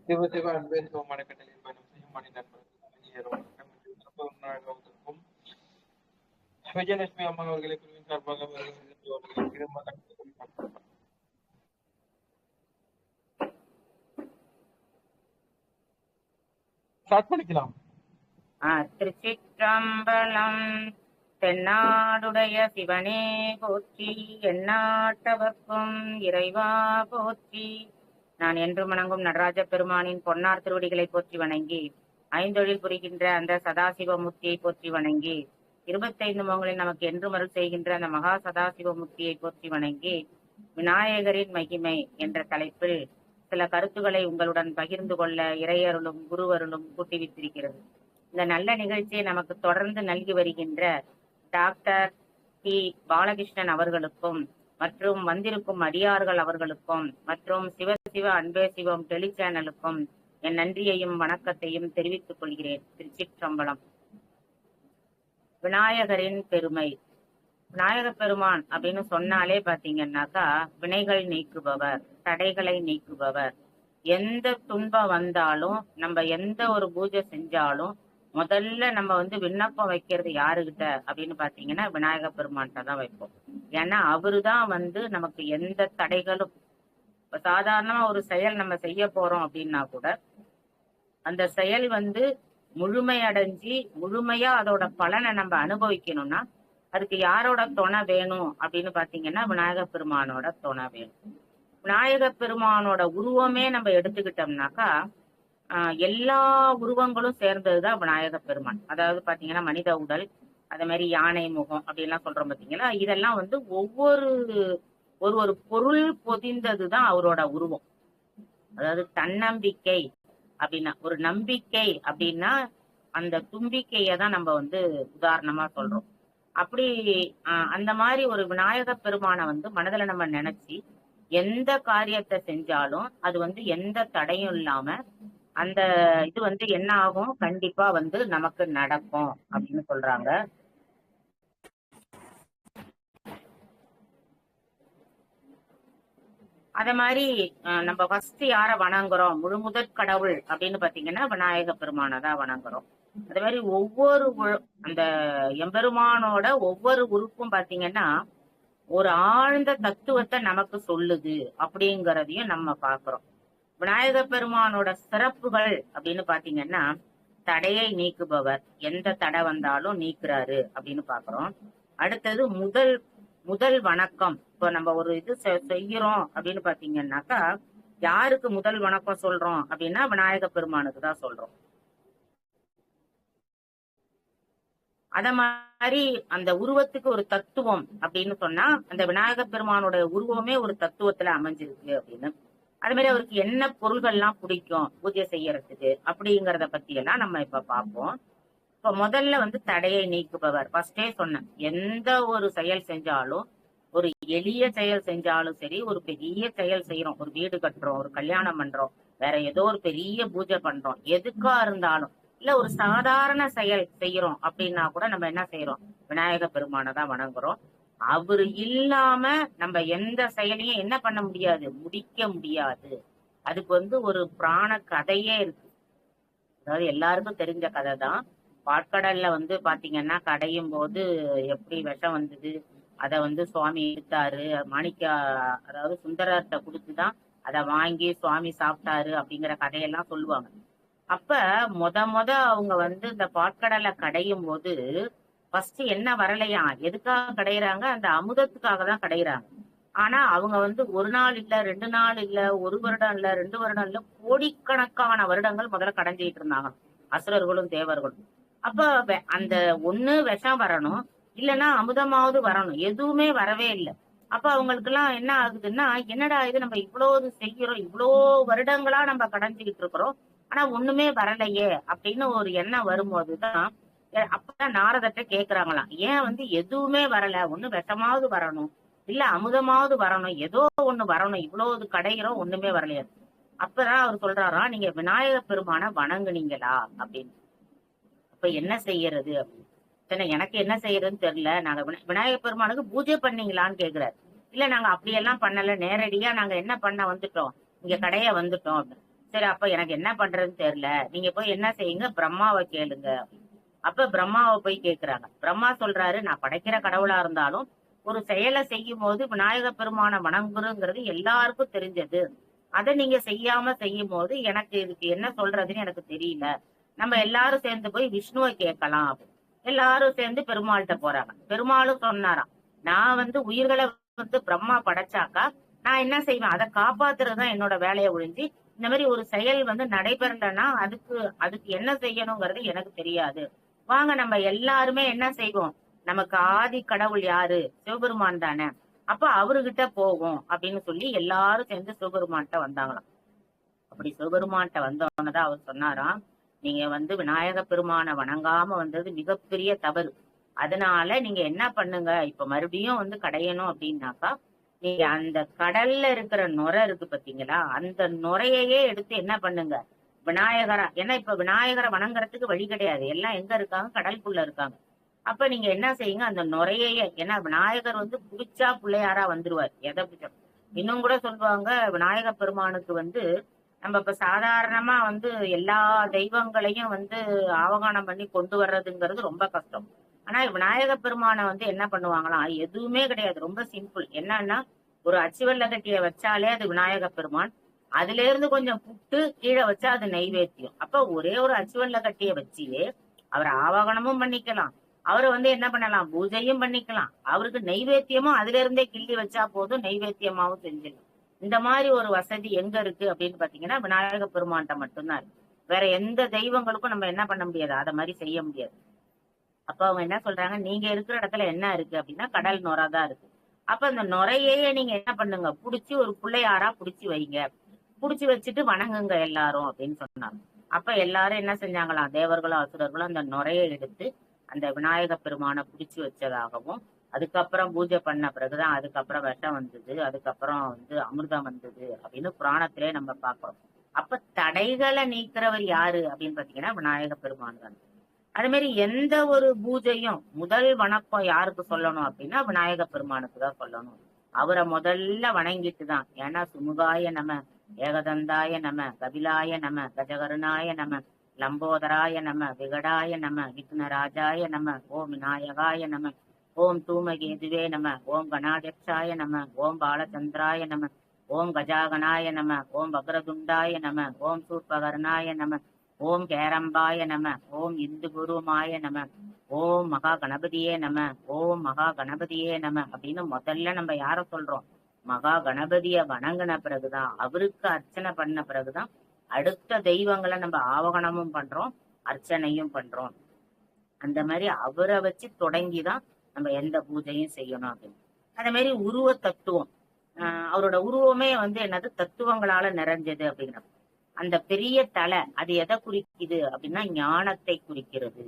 சிவ சிவ அன்பே சிவமான கட்டளையில் பயணம் செய்யும் மணி நண்பர்களுக்கும் விஜயலட்சுமி அம்மா அவர்களை குழுவின் சார்பாக ஸ்டார்ட் பண்ணிக்கலாம். திருச்சிற்றம்பலம். தென்னாடுடைய சிவனே போற்றி, எந்நாட்டவர்க்கும் இறைவா போற்றி. நான் என்று வணங்கும் நடராஜ பெருமானின் பொன்னார் திருவடிகளை போற்றி வணங்கி, ஐந்தொழில் புரிகின்ற அந்த சதாசிவமூர்த்தியை போற்றி வணங்கி, 25 முகங்களில் நமக்கு என்று மருள் செய்கின்ற அந்த மகா சதாசிவமூர்த்தியை போற்றி வணங்கி, விநாயகரின் மகிமை என்ற தலைப்பில் சில கருத்துக்களை உங்களுடன் பகிர்ந்து கொள்ள இறையருளும் குருவருளும் கூட்டி வைத்திருக்கிறது. இந்த நல்ல நிகழ்ச்சியை நமக்கு தொடர்ந்து நல்கி வருகின்ற டாக்டர் டி பாலகிருஷ்ணன் அவர்களுக்கும் மற்றும் வந்திருக்கும் அடியார்கள் அவர்களுக்கும் மற்றும் சிவசிவ அன்பே சிவம் டெலி சேனலுக்கும் என் நன்றியையும் வணக்கத்தையும் தெரிவித்துக் கொள்கிறேன். திருச்சிற்றம்பலம். விநாயகரின் பெருமை. விநாயக பெருமான் அப்படின்னு சொன்னாலே பாத்தீங்கன்னாக்கா வினைகள் நீக்குபவர், தடைகளை நீக்குபவர். எந்த துன்பம் வந்தாலும் நம்ம எந்த ஒரு பூஜை செஞ்சாலும் முதல்ல நம்ம விண்ணப்பம் வைக்கிறது யாருகிட்ட அப்படின்னு பாத்தீங்கன்னா விநாயக பெருமான்கிட்ட தான் வைப்போம். ஏன்னா அவருதான் நமக்கு எந்த தடைகளும், சாதாரணமா ஒரு செயல் நம்ம செய்ய போறோம் அப்படின்னா கூட அந்த செயல் முழுமையடைஞ்சு முழுமையா அதோட பலனை நம்ம அனுபவிக்கணும்னா அதுக்கு யாரோட துணை வேணும் அப்படின்னு பாத்தீங்கன்னா விநாயக பெருமானோட துணை வேணும். விநாயக பெருமானோட உருவமே நம்ம எடுத்துக்கிட்டோம்னாக்கா எல்லா உருவங்களும் சேர்ந்ததுதான் விநாயக பெருமான். அதாவது பாத்தீங்கன்னா மனித உடல், அதே மாதிரி யானை முகம் அப்படின்லாம் சொல்றோம் பாத்தீங்களா. இதெல்லாம் ஒவ்வொரு ஒரு பொருள் பொதிந்ததுதான் அவரோட உருவம். அதாவது தன்னம்பிக்கை அப்படின்னா, ஒரு நம்பிக்கை அப்படின்னா அந்த தும்பிக்கையை தான் நம்ம உதாரணமா சொல்றோம். அப்படி அந்த மாதிரி ஒரு விநாயக பெருமானை மனதுல நம்ம நினைச்சு எந்த காரியத்தை செஞ்சாலும் அது எந்த தடையும் இல்லாம அந்த இது என்ன ஆகும், கண்டிப்பா நமக்கு நடக்கும் அப்படின்னு சொல்றாங்க. அத மாதிரி நம்ம ஃபர்ஸ்ட் யார வணங்குறோம், முழுமுதற் கடவுள் அப்படின்னு பாத்தீங்கன்னா விநாயக பெருமானை தான் வணங்குறோம். அதே மாதிரி ஒவ்வொரு அந்த எம்பெருமானோட ஒவ்வொரு உறுப்பும் பாத்தீங்கன்னா ஒரு ஆழ்ந்த தத்துவத்தை நமக்கு சொல்லுது அப்படிங்கிறதையும் நம்ம பாக்குறோம். விநாயக பெருமானோட சிறப்புகள் அப்படின்னு பாத்தீங்கன்னா தடையை நீக்குபவர், எந்த தடை வந்தாலும் நீக்குறாரு அப்படின்னு பாக்குறோம். அடுத்தது முதல் வணக்கம். இப்போ நம்ம ஒரு இது செய்யறோம் அப்படின்னு பாத்தீங்கன்னாக்கா யாருக்கு முதல் வணக்கம் சொல்றோம் அப்படின்னா விநாயக பெருமானுக்கு தான் சொல்றோம். அத மாதிரி அந்த உருவத்துக்கு ஒரு தத்துவம் அப்படின்னு சொன்னா அந்த விநாயக பெருமானோட உருவமே ஒரு தத்துவத்துல அமைஞ்சிருக்கு அப்படின்னு. அது மாதிரி அவருக்கு என்ன பொருள்கள்லாம் பிடிக்கும் பூஜை செய்யறதுக்கு அப்படிங்கறத பத்தி எல்லாம் நம்ம இப்ப பார்ப்போம். இப்ப முதல்ல தடையை நீக்குபவர். ஃபர்ஸ்டே சொன்னேன், எந்த ஒரு செயல் செஞ்சாலும், ஒரு எளிய செயல் செஞ்சாலும் சரி, ஒரு பெரிய செயல் செய்யறோம், ஒரு வீடு கட்டுறோம், ஒரு கல்யாணம் பண்றோம், வேற ஏதோ ஒரு பெரிய பூஜை பண்றோம், எதுக்கா இருந்தாலும் இல்ல ஒரு சாதாரண செயல் செய்யறோம் அப்படின்னா கூட நம்ம என்ன செய்யறோம், விநாயக பெருமானை தான் வணங்குறோம். அவரு இல்லாம நம்ம எந்த செயலையும் என்ன பண்ண முடியாது, முடிக்க முடியாது. அதுக்கு ஒரு புராண கதையே இருக்கு. அதாவது எல்லாருக்கும் தெரிஞ்ச கதை தான். பாட்கடல்ல பாத்தீங்கன்னா கடையும் போது எப்படி விஷம் வந்தது, அத சுவாமி எடுத்தாரு, மாணிக்க அதாவது சுந்தரத்தை கொடுத்துதான் அதை வாங்கி சுவாமி சாப்பிட்டாரு அப்படிங்கிற கதையெல்லாம் சொல்லுவாங்க. அப்ப மொத அவங்க இந்த பாட்கடலை கடையும் போது ஃபர்ஸ்ட் என்ன வரலையா, எதுக்காக கடையிறாங்க, அந்த அமுதத்துக்காக தான் கடையிறாங்க. ஆனா அவங்க ஒரு நாள் இல்ல, 2 நாள் இல்ல, 1 வருடம் இல்ல, 2 வருடம் இல்ல, கோடிக்கணக்கான வருடங்கள் முதல்ல கடைஞ்சிட்டு இருந்தாங்க அசுரர்களும் தேவர்களும். அப்ப அந்த ஒண்ணு விஷம் வரணும், இல்லைன்னா அமுதமாவது வரணும், எதுவுமே வரவே இல்லை. அப்ப அவங்களுக்கு எல்லாம் என்ன ஆகுதுன்னா, என்னடா இது நம்ம இவ்வளவு செய்யறோம், இவ்வளோ வருடங்களா நம்ம கடைஞ்சிக்கிட்டு இருக்கிறோம், ஆனா ஒண்ணுமே வரலையே அப்படின்னு ஒரு எண்ணம் வரும்போதுதான் அப்பதான் நாரதத்தை கேக்குறாங்களாம், ஏன் எதுவுமே வரல, ஒண்ணு விஷமாவது வரணும், இல்ல அமுதமாவது வரணும், ஏதோ ஒண்ணு வரணும், இவ்வளவு கடைகிறோம் ஒண்ணுமே வரலையா. அப்பதான் அவர் சொல்றாராம், நீங்க விநாயக பெருமான வணங்குனீங்களா அப்படின்னு. அப்ப என்ன செய்யறது அப்படின்னு, எனக்கு என்ன செய்யறதுன்னு தெரியல, நாங்க விநாயக பெருமானுக்கு பூஜை பண்ணீங்களான்னு கேக்குறாரு. இல்ல நாங்க அப்படியெல்லாம் பண்ணல, நேரடியா நாங்க என்ன பண்ண வந்துட்டோம், இங்க கடைய வந்துட்டோம் அப்படின்னு. சரி அப்ப எனக்கு என்ன பண்றதுன்னு தெரியல, நீங்க போய் என்ன செய்யுங்க, பிரம்மாவை கேளுங்க. அப்ப பிரம்மாவை போய் கேக்குறாங்க. பிரம்மா சொல்றாரு, நான் படைக்கிற கடவுளா இருந்தாலும் ஒரு செயலை செய்யும் போது விநாயக பெருமான வணங்குறங்கிறது எல்லாருக்கும் தெரிஞ்சது. அதை நீங்க செய்யும் போது எனக்கு இதுக்கு என்ன சொல்றதுன்னு எனக்கு தெரியல. நம்ம எல்லாரும் சேர்ந்து போய் விஷ்ணுவை கேட்கலாம். எல்லாரும் சேர்ந்து பெருமாள்கிட்ட போறாங்க. பெருமாளும் சொன்னாராம், நான் உயிர்களை பிரம்மா படைச்சாக்கா நான் என்ன செய்வேன், அதை காப்பாத்துறதுதான் என்னோட வேலையை ஒழிஞ்சு இந்த மாதிரி ஒரு செயல் நடைபெறலன்னா அதுக்கு அதுக்கு என்ன செய்யணுங்கிறது எனக்கு தெரியாது. வாங்க நம்ம எல்லாருமே என்ன செய்வோம், நமக்கு ஆதி கடவுள் யாரு, சிவபெருமான் தானே, அப்ப அவருகிட்ட போகும் அப்படின்னு சொல்லி எல்லாரும் சேர்ந்து சிவபெருமான்கிட்ட வந்தாங்களாம். அப்படி சிவபெருமான்கிட்ட வந்தோன்னதான் அவர் சொன்னாராம், நீங்க விநாயக பெருமானை வணங்காம வந்தது மிகப்பெரிய தவறு. அதனால நீங்க என்ன பண்ணுங்க, இப்ப மறுபடியும் கடையணும் அப்படின்னாக்கா, நீங்க அந்த கடல்ல இருக்கிற நுரை இருக்கு பாத்தீங்களா, அந்த நுரையையே எடுத்து என்ன பண்ணுங்க, விநாயகரா, ஏன்னா இப்ப விநாயகரை வணங்குறதுக்கு வழி கிடையாது, எல்லாம் எங்க இருக்காங்க, கடலுக்குள்ள இருக்காங்க. அப்ப நீங்க என்ன செய்யுங்க, அந்த நுரையையே, ஏன்னா விநாயகர் புடிச்சா பிள்ளையாரா வந்துருவார், எதை பிடிச்சா. இன்னும் கூட சொல்லுவாங்க, விநாயக பெருமானுக்கு நம்ம இப்ப சாதாரணமா எல்லா தெய்வங்களையும் ஆவகானம் பண்ணி கொண்டு வர்றதுங்கிறது ரொம்ப கஷ்டம். ஆனா விநாயக பெருமானை என்ன பண்ணுவாங்களாம், எதுவுமே கிடையாது, ரொம்ப சிம்பிள். என்னன்னா ஒரு அச்சுவல்ல கட்டிய வச்சாலே அது விநாயக பெருமான், அதுல இருந்து கொஞ்சம் புட்டு கீழே வச்சா அது நைவேத்தியம். அப்ப ஒரே ஒரு அச்சுவல்ல கட்டிய வச்சியே அவர் ஆவாகனமும் பண்ணிக்கலாம், அவரை என்ன பண்ணலாம், பூஜையும் பண்ணிக்கலாம், அவருக்கு நைவேத்தியமும் அதுல இருந்தே கிள்ளி வச்சா போதும், நைவேத்தியமாவும் செஞ்சிடலாம். இந்த மாதிரி ஒரு வசதி எங்க இருக்கு அப்படின்னு பாத்தீங்கன்னா விநாயக பெருமான்கிட்ட மட்டும்தான் இருக்கு. வேற எந்த தெய்வங்களுக்கும் நம்ம என்ன பண்ண முடியாது, அத மாதிரி செய்ய முடியாது. அப்ப அவங்க என்ன சொல்றாங்க, நீங்க இருக்கிற இடத்துல என்ன இருக்கு அப்படின்னா கடல் நுரை தான் இருக்கு. அப்ப அந்த நுரையே நீங்க என்ன பண்ணுங்க, புடிச்சு ஒரு பிள்ளையாரா புடிச்சு வைங்க, புடிச்சு வச்சுட்டு வணங்குங்க எல்லாரும் அப்படின்னு சொன்னாங்க. அப்ப எல்லாரும் என்ன செஞ்சாங்களாம், தேவர்களும் அசுரர்களும் அந்த நுரையை எடுத்து அந்த விநாயக பெருமானை புடிச்சு வச்சதாகவும், அதுக்கப்புறம் பூஜை பண்ண பிறகுதான் அதுக்கப்புறம் விஷம் வந்தது, அதுக்கப்புறம் அமிர்தம் வந்தது அப்படின்னு புராணத்திலே நம்ம பார்க்கிறோம். அப்ப தடைகளை நீக்கிறவர் யாரு அப்படின்னு பாத்தீங்கன்னா விநாயக பெருமான் தான். அதே மாதிரி எந்த ஒரு பூஜையும் முதல் வணக்கம் யாருக்கு சொல்லணும் அப்படின்னா விநாயக பெருமானுக்கு தான் சொல்லணும். அவரை முதல்ல வணங்கிட்டு தான், ஏன்னா சுமுகாய நம, ஏகதந்தாய நம, கபிலாய நம, கஜகருணாய நம, லம்போதராய நம, விகடாய நம, விக்னராஜாய நம, ஓம் விநாயகாய நம, ஓம் தூமகேதுவே நம, ஓம் கணாதேட்சாய நம, ஓம் பாலச்சந்திராய நம, ஓம் கஜாகனாய நம, ஓம் வக்ரதுண்டாய நம, ஓம் சூர்பகர்ணாய நம, ஓம் கேரம்பாய நம, ஓம் இந்து குருமாய நம, ஓம் மகா கணபதியே நம, ஓம் மகா கணபதியே நம அப்படின்னு முதல்ல நம்ம யார சொல்றோம், மகா கணபதிய வணங்கின பிறகுதான், அவருக்கு அர்ச்சனை பண்ண பிறகுதான் அடுத்த தெய்வங்களை நம்ம ஆவகனமும் பண்றோம், அர்ச்சனையும் பண்றோம். அந்த மாதிரி அவரை வச்சு தொடங்கிதான் நம்ம எந்த பூஜையும் செய்யணும் அப்படின்னு. அதே மாதிரி உருவ தத்துவம், அவரோட உருவமே என்னது, தத்துவங்களால நிறைஞ்சது அப்படிங்கிற அந்த பெரிய தலை, அது எதை குறிக்குது அப்படின்னா ஞானத்தை குறிக்கிறது.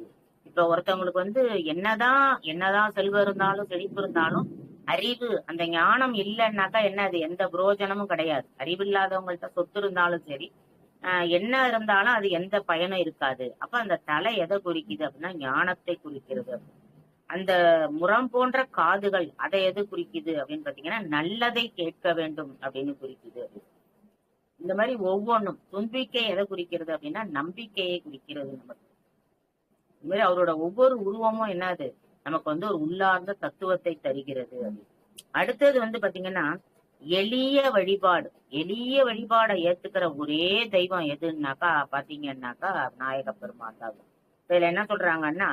இப்ப ஒருத்தவங்களுக்கு என்னதான் செல்வம் இருந்தாலும் செழிப்பு இருந்தாலும் அறிவு, அந்த ஞானம் இல்லைன்னாக்கா என்ன, அது எந்த புரோஜனமும் கிடையாது. அறிவு இல்லாதவங்கள்ட்ட சொத்து இருந்தாலும் சரி, என்ன இருந்தாலும் அது எந்த பயனும் இருக்காது. அப்ப அந்த தலை எதை குறிக்குது அப்படின்னா ஞானத்தை குறிக்கிறது. அந்த முரம் போன்ற காதுகள் அதை எது குறிக்குது அப்படின்னு பாத்தீங்கன்னா நல்லதை கேட்க வேண்டும் அப்படின்னு குறிக்குது. இந்த மாதிரி ஒவ்வொன்றும், தும்பிக்கை எதை குறிக்கிறது அப்படின்னா நம்பிக்கையை குறிக்கிறது. நமக்கு இந்த மாதிரி அவரோட ஒவ்வொரு உருவமும் என்னது, நமக்கு ஒரு உள்ளார்ந்த தத்துவத்தை தருகிறது. அடுத்தது பாத்தீங்கன்னா எளிய வழிபாடு, எளிய வழிபாடை ஏத்துக்கிற ஒரே தெய்வம் எதுன்னாக்கா பாத்தீங்கன்னாக்கா விநாயக பெருமான் தான். இதுல என்ன சொல்றாங்கன்னா,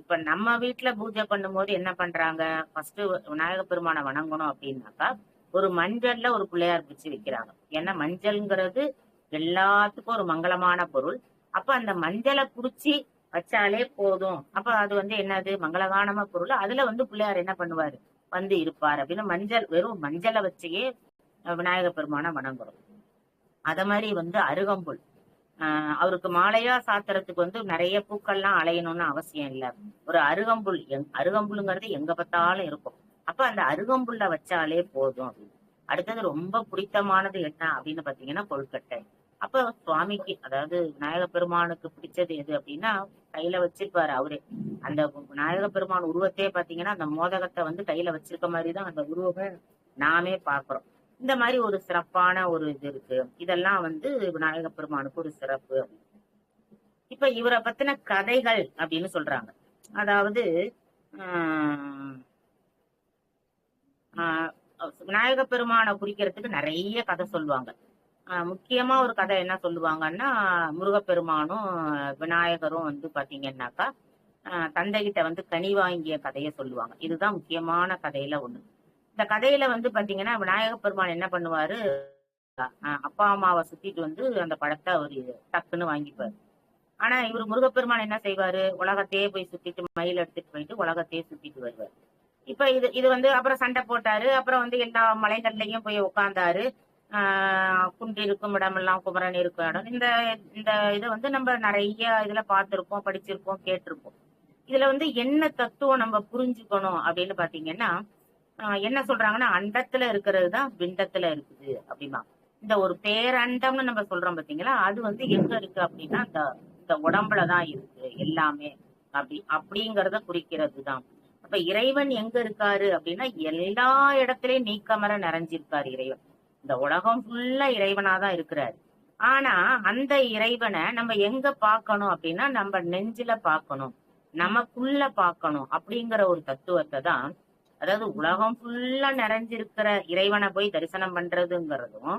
இப்ப நம்ம வீட்டுல பூஜை பண்ணும் போது என்ன பண்றாங்க, ஃபர்ஸ்ட் விநாயக பெருமானை வணங்கணும் அப்படின்னாக்கா ஒரு மஞ்சள்ல ஒரு பிள்ளையார் பிடிச்சு வைக்கிறாங்க. ஏன்னா மஞ்சள்ங்கிறது எல்லாத்துக்கும் ஒரு மங்களமான பொருள். அப்ப அந்த மஞ்சளை புடிச்சு வச்சாலே போதும். அப்ப அது என்னது, மங்களகானம பொருள். அதுல பிள்ளையார் என்ன பண்ணுவாரு, இருப்பார் அப்படின்னு மஞ்சள், வெறும் மஞ்சளை வச்சே விநாயக பெருமானை வணங்குறோம். அத மாதிரி அருகம்புல், அவருக்கு மாலையா சாத்துறதுக்கு நிறைய பூக்கள்லாம் அலையணும்னு அவசியம் இல்லை. ஒரு அருகம்புல், அருகம்புல்ங்கிறது எங்க பார்த்தாலும் இருக்கும். அப்ப அந்த அருகம்புல்ல வச்சாலே போதும் அப்படின்னு. அடுத்தது ரொம்ப பிடித்தமானது என்ன அப்படின்னு பாத்தீங்கன்னா கொழுக்கட்டை. அப்ப சுவாமிக்கு, அதாவது விநாயக பெருமானுக்கு பிடிச்சது எது அப்படின்னா கையில வச்சிருப்பாரு அவரே. அந்த விநாயக பெருமான் உருவத்தையே பாத்தீங்கன்னா அந்த மோதகத்தை கையில வச்சிருக்க மாதிரிதான் அந்த உருவமே நாமே பாக்குறோம். இந்த மாதிரி ஒரு சிறப்பான ஒரு இது இருக்கு. இதெல்லாம் வந்து விநாயக பெருமானுக்கு ஒரு சிறப்பு. இப்ப இவரை பத்தின கதைகள் அப்படின்னு சொல்றாங்க. அதாவது ஆஹ் ஆஹ் விநாயக பெருமானை குறிக்கிறதுக்கு நிறைய கதை சொல்லுவாங்க. முக்கியமா ஒரு கதை என்ன சொல்லுவாங்கன்னா, முருகப்பெருமானும் விநாயகரும் வந்து பாத்தீங்கன்னாக்கா தந்தைகிட்ட வந்து கனி வாங்கிய கதையை சொல்லுவாங்க. இதுதான் முக்கியமான கதையில ஒண்ணு. இந்த கதையில வந்து பாத்தீங்கன்னா விநாயக பெருமான் என்ன பண்ணுவாரு, அப்பா அம்மாவை சுத்திட்டு வந்து அந்த பழத்தை அவரு டக்குன்னு வாங்கிப்பாரு. ஆனா இவரு முருகப்பெருமான் என்ன செய்வாரு, உலகத்தையே போய் சுத்திட்டு மயில் எடுத்துட்டு போயிட்டு உலகத்தையே சுத்திட்டு வருவாரு. இப்ப இது இது வந்து அப்புறம் சண்டை போட்டாரு. அப்புறம் வந்து எல்லா மலைகள்லயும் போய் உட்கார்ந்தாரு. குன்றிருக்கும் இடமெல்லாம் குமரன் இருக்கும் இடம். இந்த இந்த இதை வந்து நம்ம நிறைய இதுல பார்த்திருப்போம், படிச்சிருப்போம், கேட்டிருப்போம். இதுல வந்து என்ன தத்துவம் நம்ம புரிஞ்சுக்கணும் அப்படின்னு பாத்தீங்கன்னா, என்ன சொல்றாங்கன்னா, அண்டத்துல இருக்கிறது தான் பிண்டத்துல இருக்குது அப்படின்னா. இந்த ஒரு பேரண்டம்னு நம்ம சொல்றோம் பாத்தீங்களா, அது வந்து எங்க இருக்கு அப்படின்னா இந்த உடம்புலதான் இருக்கு எல்லாமே அப்படிங்கறத குறிக்கிறது தான். அப்ப இறைவன் எங்க இருக்காரு அப்படின்னா, எல்லா இடத்துலயும் நீக்கமர நிறைஞ்சிருக்காரு இறைவன். இந்த உலகம் ஃபுல்லா இறைவனாதான் இருக்கிறாரு. ஆனா அந்த இறைவனை நம்ம எங்க பார்க்கணும் அப்படின்னா, நம்ம நெஞ்சில பார்க்கணும், நமக்குள்ள பார்க்கணும் அப்படிங்கிற ஒரு தத்துவத்தை தான், அதாவது உலகம் ஃபுல்லா நிறைஞ்சிருக்கிற இறைவனை போய் தரிசனம் பண்றதுங்கிறதும்,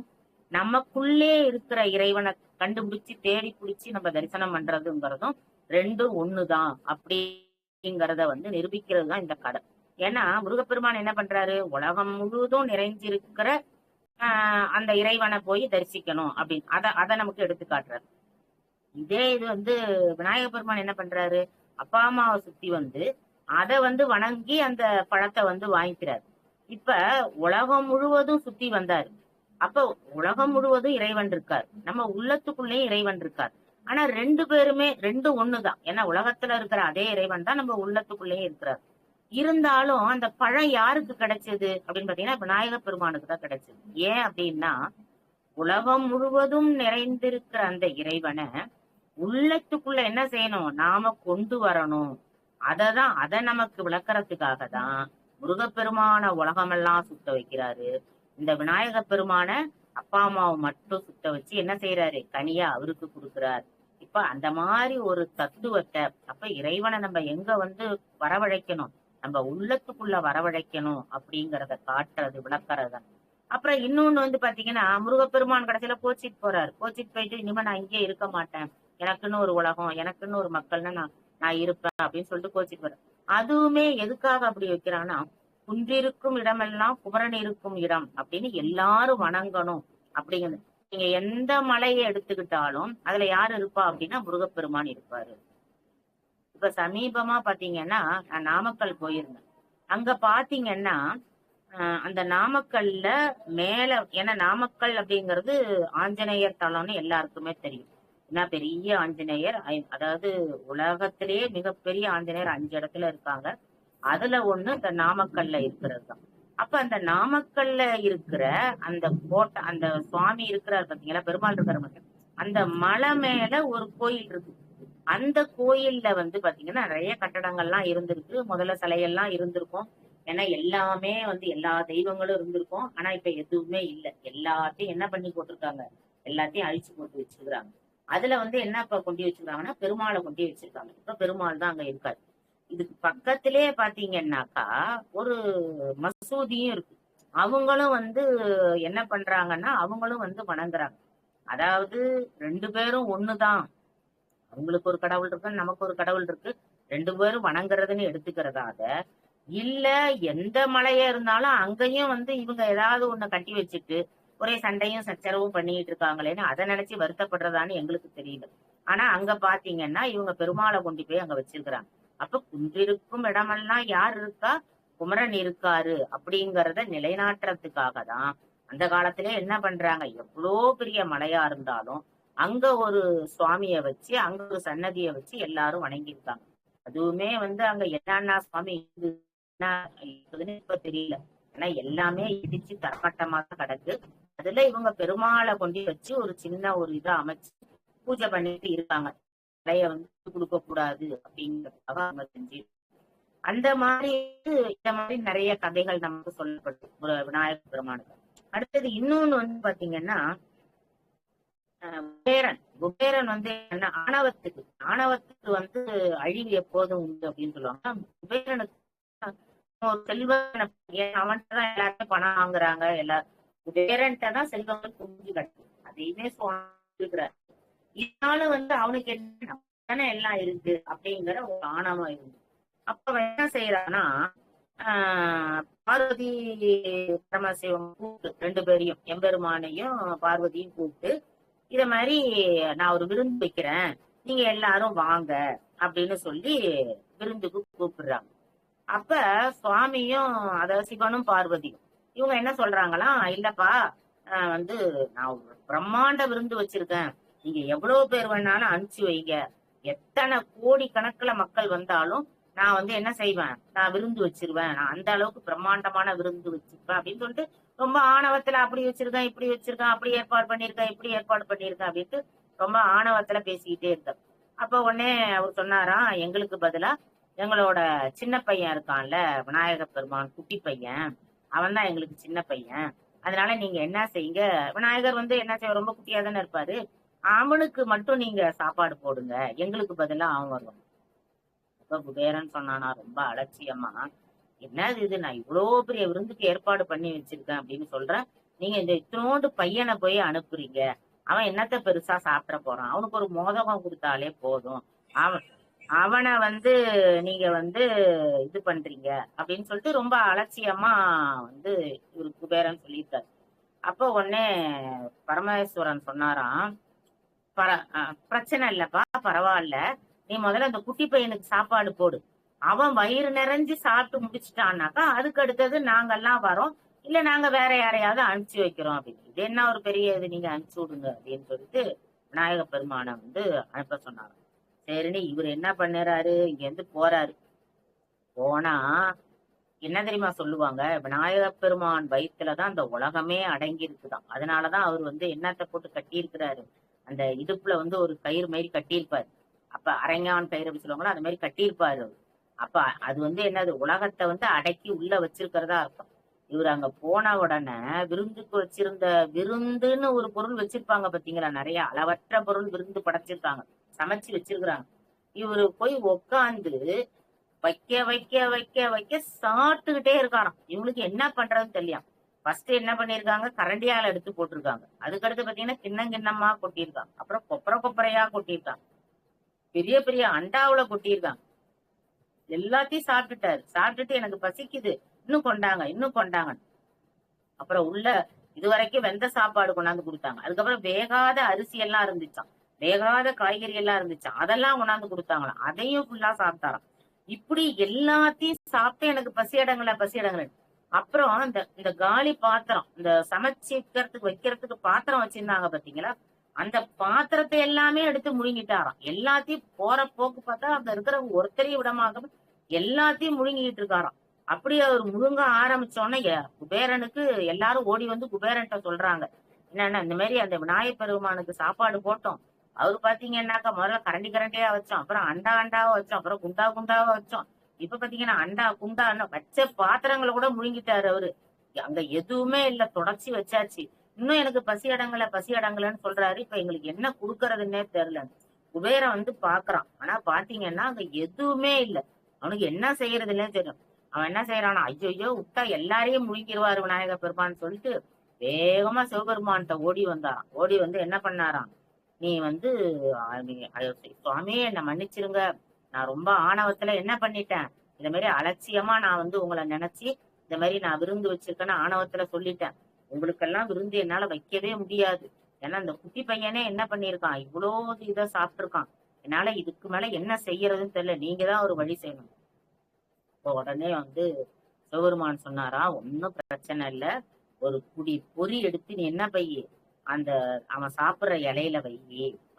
நமக்குள்ளே இருக்கிற இறைவனை கண்டுபிடிச்சு தேடி பிடிச்சி நம்ம தரிசனம் பண்றதுங்கிறதும் ரெண்டும் ஒண்ணுதான் அப்படிங்கிறத வந்து நிரூபிக்கிறது தான் இந்த கதை. ஏன்னா முருகப்பெருமான் என்ன பண்றாரு, உலகம் முழுவதும் நிறைஞ்சிருக்கிற அந்த இறைவனை போய் தரிசிக்கணும் அப்படின்னு அதை நமக்கு எடுத்து காட்டுறாரு. இதே இது வந்து விநாயக பெருமான் என்ன பண்றாரு, அப்பா அம்மாவை சுத்தி வந்து அதை வந்து வணங்கி அந்த பழத்தை வந்து வாங்கிக்கிறாரு. இப்ப உலகம் முழுவதும் சுத்தி வந்தாரு. அப்ப உலகம் முழுவதும் இறைவன் இருக்கார், நம்ம உள்ளத்துக்குள்ளேயும் இறைவன் இருக்கார். ஆனா ரெண்டு பேருமே ரெண்டும் ஒண்ணுதான். ஏன்னா உலகத்துல இருக்கிற அதே இறைவன் தான் நம்ம உள்ளத்துக்குள்ளேயும் இருக்கிறார். இருந்தாலும் அந்த பழம் யாருக்கு கிடைச்சது அப்படின்னு பாத்தீங்கன்னா விநாயக பெருமானுக்கு தான் கிடைச்சது. ஏன் அப்படின்னா, உலகம் முழுவதும் நிறைந்திருக்கிற அந்த இறைவனை உள்ளத்துக்குள்ள என்ன செய்யணும், நாம கொண்டு வரணும். அதை நமக்கு விளக்கறதுக்காக தான் முருகப்பெருமான உலகமெல்லாம் சுத்த வைக்கிறாரு. இந்த விநாயக பெருமான அப்பா அம்மாவை மட்டும் சுத்த வச்சு என்ன செய்யறாரு, கனியா அவருக்கு கொடுக்கிறார். இப்ப அந்த மாதிரி ஒரு தத்துவத்தை, அப்ப இறைவனை நம்ம எங்க வந்து வரவழைக்கணும், நம்ம உள்ளத்துக்குள்ள வரவழைக்கணும் அப்படிங்கறத காட்டுறது, விளக்கறது. அப்புறம் இன்னொன்னு வந்து பாத்தீங்கன்னா, முருகப்பெருமான் கடைசியில கோச்சிட்டு போறாரு. கோச்சிட்டு போயிட்டு இனிமே நான் இங்கே இருக்க மாட்டேன், எனக்குன்னு ஒரு உலகம், எனக்குன்னு ஒரு மக்கள்னா நான் இருப்பேன் அப்படின்னு சொல்லிட்டு கோச்சிட்டு போறேன். அதுவுமே எதுக்காக அப்படி வைக்கிறான்னா, குன்றிருக்கும் இடமெல்லாம் குமரன் இருக்கும் இடம் அப்படின்னு எல்லாரும் வணங்கணும் அப்படிங்கிறது. நீங்க எந்த மலையை எடுத்துக்கிட்டாலும் அதுல யாரு இருப்பா அப்படின்னா முருகப்பெருமான் இருப்பாரு. இப்ப சமீபமா பாத்தீங்கன்னா நான் நாமக்கல் போயிருந்தேன். அங்க பாத்தீங்கன்னா அந்த நாமக்கல்ல மேல, ஏன்னா நாமக்கல் அப்படிங்கிறது ஆஞ்சநேயர் தலம்னு எல்லாருக்குமே தெரியும். ஏன்னா பெரிய ஆஞ்சநேயர், அதாவது உலகத்திலேயே மிகப்பெரிய ஆஞ்சநேயர் 5 இடத்துல இருக்காங்க. அதுல ஒண்ணு இந்த நாமக்கல்ல இருக்கிறது தான். அப்ப அந்த நாமக்கல்ல இருக்கிற அந்த கோட்டை, அந்த சுவாமி இருக்கிறார் பாத்தீங்களா, பெருமாள் இருக்கிற அந்த மலை மேல ஒரு கோயில் இருக்கு. அந்த கோயில்ல வந்து பாத்தீங்கன்னா நிறைய கட்டடங்கள்லாம் இருந்திருக்கு. முதல்ல சிலையெல்லாம் இருந்திருக்கும். ஏன்னா எல்லாமே வந்து எல்லா தெய்வங்களும் இருந்திருக்கும். ஆனா இப்ப எதுவுமே இல்லை. எல்லாத்தையும் என்ன பண்ணி போட்டிருக்காங்க, எல்லாத்தையும் அழிச்சு போட்டு வச்சிருக்காங்க. அதுல வந்து என்ன இப்ப கொண்டு வச்சிருக்காங்கன்னா பெருமாளை கொண்டு வச்சிருக்காங்க. இப்ப பெருமாள் தான் அங்க இருக்காரு. இதுக்கு பக்கத்திலே பாத்தீங்கன்னாக்கா ஒரு மசூதியும் இருக்கு. அவங்களும் வந்து என்ன பண்றாங்கன்னா, அவங்களும் வந்து வணங்குறாங்க. அதாவது 2 பேரும் ஒண்ணுதான். அவங்களுக்கு ஒரு கடவுள் இருக்கு, நமக்கு ஒரு கடவுள் இருக்கு. 2 பேரும் வணங்குறதுன்னு எடுத்துக்கிறதாத இல்ல, எந்த மலையா இருந்தாலும் அங்கேயும் வந்து இவங்க ஏதாவது ஒண்ணு கட்டி வச்சுட்டு ஒரே சண்டையும் சச்சரவும் பண்ணிட்டு இருக்காங்களேன்னு அதை நினைச்சு வருத்தப்படுறதான்னு எங்களுக்கு தெரியல. ஆனா அங்க பாத்தீங்கன்னா இவங்க பெருமாளை கொண்டு போய் அங்க வச்சிருக்கிறாங்க. அப்ப குன்றிருக்கும் இடமெல்லாம் யார் இருக்கா, குமரன் இருக்காரு அப்படிங்கறத நிலைநாட்டுறதுக்காக தான் அந்த காலத்திலே என்ன பண்றாங்க, எவ்வளோ பெரிய மலையா இருந்தாலும் அங்க ஒரு சுவாமிய வச்சு, அங்க ஒரு சன்னதிய வச்சு எல்லாரும் வணங்கியிருக்காங்க. அதுவுமே வந்து அங்க என்னன்னா சுவாமி இருக்குதுன்னு இப்ப தெரியல. ஆனா எல்லாமே இடிச்சு தரமட்டமா தான் கிடக்கு. அதுல இவங்க பெருமாளை கொண்டு வச்சு ஒரு சின்ன ஒரு இதை அமைச்சு பூஜை பண்ணிட்டு இருக்காங்க. மலைய வந்து கொடுக்க கூடாது அப்படிங்கிறதுக்காக அவங்க செஞ்சு. அந்த மாதிரி இந்த மாதிரி நிறைய கதைகள் நமக்கு சொல்லப்படும் விநாயகர் பெருமானுக்கு. அடுத்தது இன்னொன்னு வந்து பாத்தீங்கன்னா குபேரன் வந்து என்ன ஆணவத்துக்கு வந்து அழிவு எப்போதும் உண்டு அப்படின்னு சொல்லுவாங்க. குபேரனுக்கு ஒரு செல்வன் அவன்கிட்ட தான் எல்லாருமே பணம் வாங்குறாங்க. எல்லாரும் குபேரன்ட்ட தான் செல்வங்கள் குஞ்சு கட்டு அதையுமே சொல்லிக்கிறார். இதனாலும் வந்து அவனுக்கு என்ன எல்லாம் இருக்கு அப்படிங்கிற ஒரு ஆணவம் இருந்து அப்ப அவன் என்ன செய்யறான்னா பார்வதி பரமசிவம் கூப்பிட்டு 2 பேரையும் எம்பெருமானையும் பார்வதியும் கூப்பிட்டு இத மாதிரி நான் ஒரு விருந்து வைக்கிறேன், நீங்க எல்லாரும் வாங்க அப்படின்னு சொல்லி விருந்துக்கு கூப்பிடுறாங்க. அப்ப சுவாமியும் அதாவது சிவனும் பார்வதியும் இவங்க என்ன சொல்றாங்களாம், இல்லப்பா வந்து நான் ஒரு பிரம்மாண்ட விருந்து வச்சிருக்கேன், நீங்க எவ்வளவு பேர் வேணாலும் அனுப்பிச்சு வைங்க, எத்தனை கோடி கணக்குல மக்கள் வந்தாலும் நான் வந்து என்ன செய்வேன், நான் விருந்து வச்சிருவேன், நான் அந்த அளவுக்கு பிரம்மாண்டமான விருந்து வச்சிருப்பேன் அப்படின்னு சொல்லிட்டு ரொம்ப ஆணவத்துல அப்படி வச்சிருக்கேன் இப்படி வச்சிருக்கேன் அப்படி ஏற்பாடு பண்ணிருக்கேன் இப்படி ஏற்பாடு பண்ணிருக்கேன் அப்படின்ட்டு ரொம்ப ஆணவத்துல பேசிக்கிட்டே இருக்க. அப்ப உடனே அவர் சொன்னாராம், எங்களுக்கு பதிலா எங்களோட சின்ன பையன் இருக்கான்ல விநாயக பெருமான் குட்டி பையன், அவன் தான் எங்களுக்கு சின்ன பையன், அதனால நீங்க என்ன செய்யுங்க, விநாயகர் வந்து என்ன செய்ய ரொம்ப குட்டியா தானே இருப்பாரு, அவனுக்கு மட்டும் நீங்க சாப்பாடு போடுங்க, எங்களுக்கு பதிலா அவன் வருவான். அப்ப குபேரன் சொன்னானா ரொம்ப அலட்சியமா, என்னது இது, நான் இவ்வளவு பெரிய விருந்துக்கு ஏற்பாடு பண்ணி வச்சிருக்கேன் அப்படின்னு சொல்றேன், நீங்க இந்த இத்தனோண்டு பையனை போய் அனுப்புறீங்க, அவன் என்னத்த பெருசா சாப்பிட போறான், அவனுக்கு ஒரு மோதகம் கொடுத்தாலே போதும், அவனை வந்து நீங்க வந்து இது பண்றீங்க அப்படின்னு சொல்லிட்டு ரொம்ப அலட்சியமா வந்து இவரு குபேரன் சொல்லியிருக்காரு. அப்போ உடனே பரமேஸ்வரன் சொன்னாராம், பிரச்சனை இல்லப்பா பரவாயில்ல, நீ முதல்ல அந்த குட்டி பையனுக்கு சாப்பாடு போடு, அவன் வயிறு நிறைஞ்சு சாப்பிட்டு முடிச்சுட்டான்னாக்கா அதுக்கு அடுத்தது நாங்கெல்லாம் வரோம், இல்ல நாங்க வேற யாரையாவது அனுப்பிச்சு வைக்கிறோம் அப்படின்னு. இது என்ன ஒரு பெரிய இது, நீங்க அனுப்பிச்சு விடுங்க அப்படின்னு சொல்லிட்டு விநாயக பெருமானை வந்து அனுப்ப சொன்னாங்க. சரின்னு இவர் என்ன பண்ணுறாரு, இங்க இருந்து போறாரு. போனா என்ன தெரியுமா சொல்லுவாங்க, விநாயக பெருமான் வயிற்றுலதான் அந்த உலகமே அடங்கி இருக்குதான், அதனாலதான் அவர் வந்து என்னத்தை போட்டு கட்டி இருக்கிறாரு, அந்த இடுப்புல வந்து ஒரு கயிறு மாதிரி கட்டியிருப்பாரு, அப்ப அரைஞான் கயிறு அப்படி சொல்லுவாங்களோ அது மாதிரி கட்டியிருப்பாரு. அப்ப அது வந்து என்னது, உலகத்தை வந்து அடக்கி உள்ள வச்சிருக்கிறதா இருக்கும். இவர் அங்க போன உடனே விருந்துக்கு வச்சிருந்த விருந்துன்னு ஒரு பொருள் வச்சிருப்பாங்க பாத்தீங்களா, நிறைய அளவற்ற பொருள் விருந்து படைச்சிருக்காங்க, சமைச்சு வச்சிருக்கிறாங்க. இவரு போய் உக்காந்து வைக்க வைக்க வைக்க வைக்க சாப்பிட்டுக்கிட்டே இருக்காராம். இவங்களுக்கு என்ன பண்றதுன்னு தெரியும். ஃபர்ஸ்ட் என்ன பண்ணிருக்காங்க, கரண்டியால எடுத்து போட்டிருக்காங்க, அதுக்கடுத்து பாத்தீங்கன்னா கிண்ணமா கொட்டியிருக்காங்க, அப்புறம் கொப்பரையா கொட்டியிருக்காங்க, பெரிய பெரிய அண்டாவுல கொட்டியிருக்காங்க. எல்லாத்தையும் சாப்பிட்டுட்டாரு. சாப்பிட்டுட்டு எனக்கு பசிக்குது இன்னும் கொண்டாங்க. அப்புறம் உள்ள இதுவரைக்கும் வெந்த சாப்பாடு கொண்டாந்து கொடுத்தாங்க. அதுக்கப்புறம் வேகாத அரிசி எல்லாம் இருந்துச்சாம், வேகாத காய்கறி எல்லாம் இருந்துச்சாம், அதெல்லாம் கொண்டாந்து கொடுத்தாங்களாம், அதையும் ஃபுல்லா சாப்பிட்டாராம். இப்படி எல்லாத்தையும் சாப்பிட்டு எனக்கு பசி அடங்கல. அப்புறம் இந்த காலி பாத்திரம், இந்த சமைச்சிக்கிறதுக்கு வைக்கிறதுக்கு பாத்திரம் வச்சிருந்தாங்க பாத்தீங்களா, அந்த பாத்திரத்தை எல்லாமே எடுத்து முழுங்கிட்டாராம். எல்லாத்தையும் போற போக்கு பார்த்தா அந்த இருக்கிற ஒருத்தரையும் விடமாக எல்லாத்தையும் முழுங்கிட்டு இருக்காராம். அப்படி அவர் முழுங்க ஆரம்பிச்சோன்னே குபேரனுக்கு எல்லாரும் ஓடி வந்து குபேரன்ட்ட சொல்றாங்க, என்னன்னா இந்த மாதிரி அந்த விநாயகப் பெருமானுக்கு சாப்பாடு போட்டோம், அவரு பாத்தீங்கன்னாக்கா முதல்ல கரண்டியா வச்சோம், அப்புறம் அண்டாவா வச்சோம், அப்புறம் குண்டாவா வச்சோம், இப்ப பாத்தீங்கன்னா அண்டா குண்டா வச்ச பாத்திரங்களை கூட முழுங்கிட்டாரு அவரு, அங்க எதுவுமே இல்ல, தொடச்சி வச்சாச்சு, இன்னும் எனக்கு பசி அடங்கலன்னு சொல்றாரு. இப்ப எங்களுக்கு என்ன குடுக்கறதுன்னே தெரியல. குபேரன் வந்து பாக்குறான், ஆனா பாத்தீங்கன்னா அங்க எதுவுமே இல்ல, அவனுக்கு என்ன செய்யறதுன்னே தெரியும். அவன் என்ன செய்யறானா, ஐயோ விட்டா எல்லாரையும் முழுங்கிடுவாரு விநாயக பெருமான்னு சொல்லிட்டு வேகமா சிவபெருமான்கிட்ட ஓடி வந்தாராம். ஓடி வந்து என்ன பண்ணாராம், நீ வந்து சுவாமியே என்னை மன்னிச்சிருங்க, நான் ரொம்ப ஆணவத்துல என்ன பண்ணிட்டேன், இந்த மாதிரி அலட்சியமா நான் வந்து உங்களை நினைச்சு இந்த மாதிரி நான் விருந்து வச்சிருக்கேன்னு ஆணவத்துல சொல்லிட்டேன், உங்களுக்கெல்லாம் விருந்து என்னால வைக்கவே முடியாது, ஏன்னா இந்த குட்டி பையனே என்ன பண்ணிருக்கான், இவ்வளவு இதை சாப்பிட்டு இருக்கான், என்னால இதுக்கு மேல என்ன செய்யறதுன்னு தெரியல, நீங்க தான் ஒரு வழி செய்யணும். இப்போ உடனே வந்து சிவபெருமான் சொன்னாரா, ஒன்னும் பிரச்சனை இல்ல, ஒரு குடி பொறி எடுத்து நீ என்ன பையி அந்த அவன் சாப்பிடுற இலையில வை,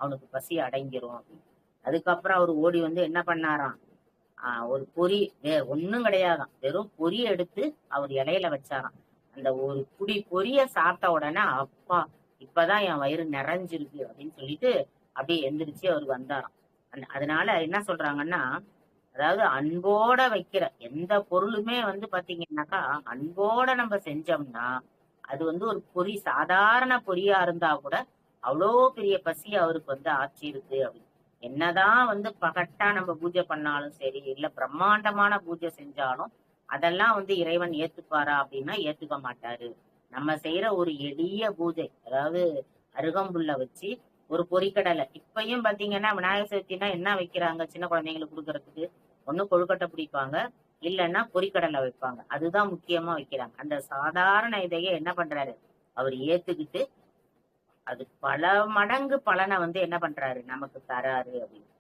அவனுக்கு பசி அடங்கிரும் அப்படின்னு. அதுக்கப்புறம் அவர் ஓடி வந்து என்ன பண்ணாராம், ஒரு பொறி ஒன்னும் கிடையாதான், வெறும் பொரிய எடுத்து அவர் இலையில வச்சாராம். அந்த ஒரு குடி பொரிய சாப்பிட்ட உடனே அப்பா இப்பதான் என் வயிறு நிறைஞ்சிருக்கு அப்படின்னு சொல்லிட்டு அப்படியே எந்திரிச்சு அவர் வந்தாராம். அதனால என்ன சொல்றாங்கன்னா, அதாவது அன்போட வைக்கிற எந்த பொருளுமே வந்து பாத்தீங்கன்னாக்கா அன்போட நம்ம செஞ்சோம்னா அது வந்து ஒரு பொறி, சாதாரண பொரியா இருந்தா கூட அவ்வளோ பெரிய பசி அவருக்கு வந்து ஆட்சி இருக்கு அப்படின்னு. என்னதான் வந்து பகட்டா நம்ம பூஜை பண்ணாலும் சரி, இல்ல பிரம்மாண்டமான பூஜை செஞ்சாலும் அதெல்லாம் வந்து இறைவன் ஏத்துப்பாரா அப்படின்னா ஏத்துக்க மாட்டாரு. நம்ம செய்யற ஒரு எளிய பூஜை, அதாவது அருகம்புல்ல வச்சு ஒரு பொரிக்கடலை. இப்பயும் பாத்தீங்கன்னா விநாயகர் சதுர்த்தினா என்ன வைக்கிறாங்க சின்ன குழந்தைங்களுக்கு கொடுக்கறதுக்கு? ஒண்ணு கொழுக்கட்டை பிடிப்பாங்க, இல்லைன்னா பொரிக்கடலை வைப்பாங்க. அதுதான் முக்கியமா வைக்கிறாங்க. அந்த சாதாரண இதையே என்ன பண்றாரு அவர் ஏத்துக்கிட்டு அது பல மடங்கு பலனை வந்து என்ன பண்றாரு நமக்கு தராரு அப்படின்னு.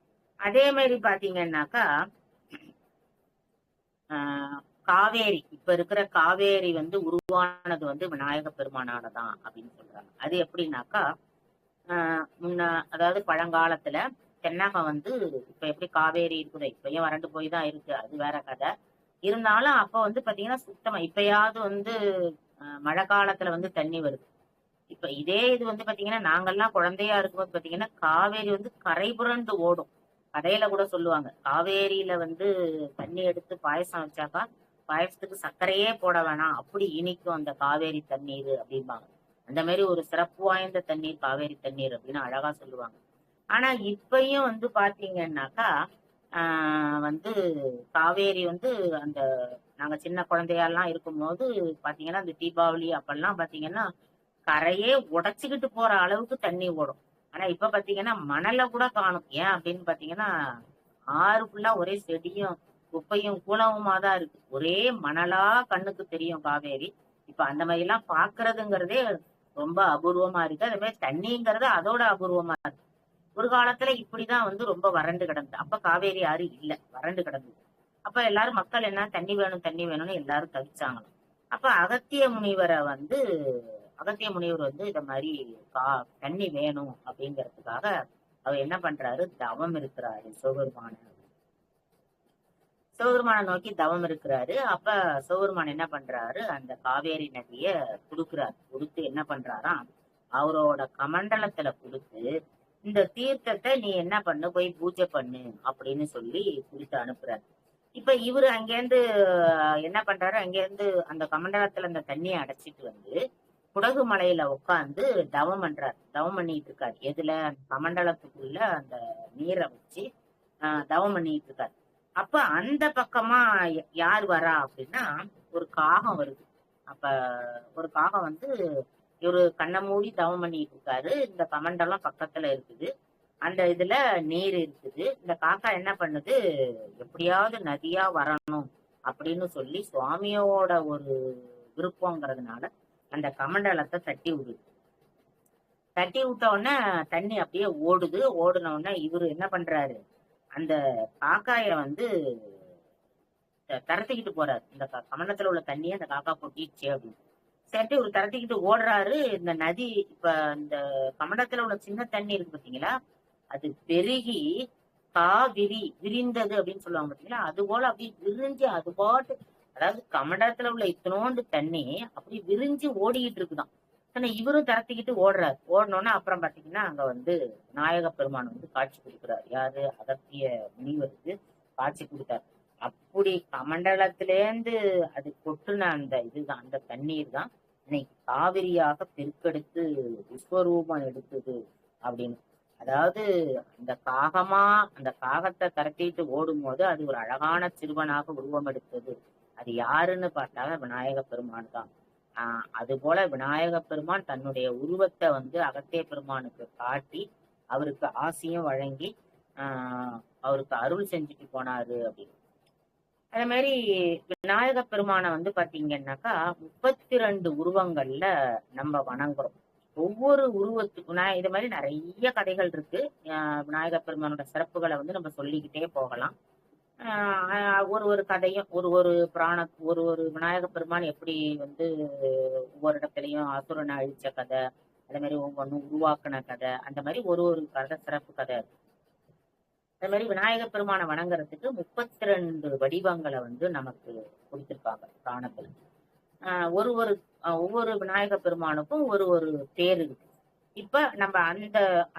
அதே மாதிரி பாத்தீங்கன்னாக்கா ஆஹ் காவேரி, இப்ப இருக்கிற காவேரி வந்து உருவானது வந்து விநாயக பெருமானாலதான் அப்படின்னு சொல்றாங்க. அது எப்படின்னாக்கா முன்ன, அதாவது பழங்காலத்துல தென்னகம் வந்து இப்ப எப்படி காவேரி இருக்குது, இப்பயும் வறண்டு போய் தான் இருக்கு, அது வேற கதை. இருந்தாலும் அப்ப வந்து பாத்தீங்கன்னா சுத்தமா இப்பயாவது வந்து மழை காலத்துல வந்து தண்ணி வருது. இப்ப இதே இது வந்து பாத்தீங்கன்னா நாங்கெல்லாம் குழந்தையா இருக்கும்போது பாத்தீங்கன்னா காவேரி வந்து கரை புரண்டு ஓடும். கதையில கூட சொல்லுவாங்க, காவேரியில வந்து தண்ணி எடுத்து பாயசம் வச்சாக்கா பாயசத்துக்கு சர்க்கரையே போட வேணாம், அப்படி இனிக்கும் அந்த காவேரி தண்ணீர் அப்படிம்பாங்க. அந்த மாதிரி ஒரு சிறப்பு வாய்ந்த தண்ணீர் காவேரி தண்ணீர் அப்படின்னு அழகா சொல்லுவாங்க. ஆனா இப்பயும் வந்து பாத்தீங்கன்னாக்கா வந்து காவேரி வந்து அந்த நாங்க சின்ன குழந்தையெல்லாம் இருக்கும்போது பாத்தீங்கன்னா அந்த தீபாவளி அப்பெல்லாம் பாத்தீங்கன்னா கரையே உடைச்சுக்கிட்டு போற அளவுக்கு தண்ணி ஓடும். ஆனா இப்ப பாத்தீங்கன்னா மணலை கூட காணும். ஏன் அப்படின்னு பாத்தீங்கன்னா ஆறு ஃபுல்லா ஒரே செடியும் குப்பையும் கூலவுமா தான் இருக்கு. ஒரே மணலா கண்ணுக்கு தெரியும் காவேரி. இப்ப அந்த மாதிரி எல்லாம் பாக்குறதுங்கிறதே ரொம்ப அபூர்வமா இருக்கு. அதே மாதிரி தண்ணிங்கிறது அதோட அபூர்வமா இருக்கு. ஒரு காலத்துல இப்படிதான் வந்து ரொம்ப வறண்டு கிடந்தது. அப்ப காவேரி ஆறு இல்ல, வறண்டு கிடந்தது. அப்ப எல்லாரும் மக்கள் என்ன தண்ணி வேணும் தண்ணி வேணும்னு எல்லாரும் தவிச்சாங்களாம். அப்ப அகத்திய முனிவர் வந்து இத மாதிரி கா தண்ணி வேணும் அப்படிங்கறதுக்காக அவர் என்ன பண்றாரு, தவம் இருக்கிறாரு சிவபெருமான நோக்கி தவம் இருக்கிறாரு. அப்ப சிவபெருமான் என்ன பண்றாரு, அந்த காவேரி நதிய கொடுத்து என்ன பண்றாராம், அவரோட கமண்டலத்துல கொடுத்து இந்த தீர்த்தத்தை நீ என்ன பண்ணு, போய் பூஜை பண்ணு அப்படின்னு சொல்லி கொடுத்து அனுப்புறாரு. இப்ப இவரு அங்கேருந்து என்ன பண்றாரு, அங்கேருந்து அந்த கமண்டலத்துல அந்த தண்ணியை அடைச்சிட்டு வந்து குடகு மலையில உட்காந்து தவம் பண்றாரு. தவம் பண்ணிட்டு இருக்காரு. எதுல, கமண்டலத்துக்குள்ள அந்த நீரை வச்சு தவம் பண்ணிட்டு இருக்காரு. அப்ப அந்த பக்கமா யார் வரா அப்படின்னா ஒரு காகம் வருது. அப்ப ஒரு காகம் வந்து இவரு கண்ணை மூடி தவம் பண்ணிட்டு இருக்காரு. இந்த கமண்டலம் பக்கத்துல இருக்குது, அந்த இதுல நீர் இருக்குது. இந்த காக்கா என்ன பண்ணுது, எப்படியாவது நதியா வரணும் அப்படின்னு சொல்லி சுவாமியோட ஒரு விருப்பங்கிறதுனால அந்த கமண்டலத்தை தட்டி விடுது. தட்டி விட்ட உடனே தண்ணி அப்படியே ஓடுது. ஓடுன உடனே இவரு என்ன பண்றாரு, அந்த காக்காய வந்து தரத்திக்கிட்டு போறாரு. இந்த கமண்டத்துல உள்ள தண்ணியை அந்த காக்கா கொட்டிடுச்சு அப்படின்னு சேர்த்து ஒரு தரத்திக்கிட்டு ஓடுறாரு. இந்த நதி, இப்ப இந்த கமண்டத்துல உள்ள சின்ன தண்ணி இருக்கு பாத்தீங்களா, அது பெருகி விரிந்தது அப்படின்னு சொல்லுவாங்க பாத்தீங்களா, அது போல அப்படி விரிஞ்சு அது பாட்டு, அதாவது கமண்டத்துல உள்ள இத்தனோண்டு தண்ணி அப்படி விரிஞ்சு ஓடிக்கிட்டு இருக்குதான். ஆனா இவரும் திரத்திக்கிட்டு ஓடுறாரு. ஓடனோன்னா அப்புறம் பாத்தீங்கன்னா அங்க வந்து விநாயக பெருமான் வந்து காட்சி கொடுக்கிறார். யாரு, அகத்திய முனிவருக்கு காட்சி கொடுத்தார். அப்படி கமண்டலத்திலேந்து அது கொட்டுன அந்த இதுதான், அந்த தண்ணீர் தான் இன்னைக்கு காவிரியாக பெருக்கெடுத்து விஸ்வரூபம் எடுத்தது அப்படின்னு. அதாவது அந்த அந்த காகத்தை கரட்டிட்டு ஓடும் போது அது ஒரு அழகான சிறுவனாக உருவம் எடுத்தது. அது யாருன்னு பார்த்தாங்க, விநாயக பெருமான் தான். அது போல விநாயக பெருமான் தன்னுடைய உருவத்தை வந்து அகத்திய பெருமானுக்கு காட்டி அவருக்கு ஆசையும் வழங்கி அவருக்கு அருள் செஞ்சுட்டு போனாரு அப்படின்னு. அதே மாதிரி விநாயக பெருமானை வந்து பாத்தீங்கன்னாக்கா 32 உருவங்கள்ல நம்ம வணங்குறோம். ஒவ்வொரு உருவத்துக்கும் இது மாதிரி நிறைய கதைகள் இருக்கு. விநாயக பெருமானோட சிறப்புகளை வந்து நம்ம சொல்லிக்கிட்டே போகலாம். ஒரு கதையும் ஒரு விநாயக பெருமான் எப்படி வந்து ஒவ்வொரு இடத்துலயும் அசுரனை அழிச்ச கதை, அதே மாதிரி ஒவ்வொன்றும் உருவாக்குன கதை, அந்த மாதிரி ஒரு கதை சிறப்பு கதை இருக்கு. அதே மாதிரி விநாயக பெருமானை வணங்குறதுக்கு 32 வடிவங்களை வந்து நமக்கு கொடுத்திருக்காங்க புராணத்துல. ஒவ்வொரு விநாயக பெருமானுக்கும் ஒரு பேர் இருக்கு. இப்ப நம்ம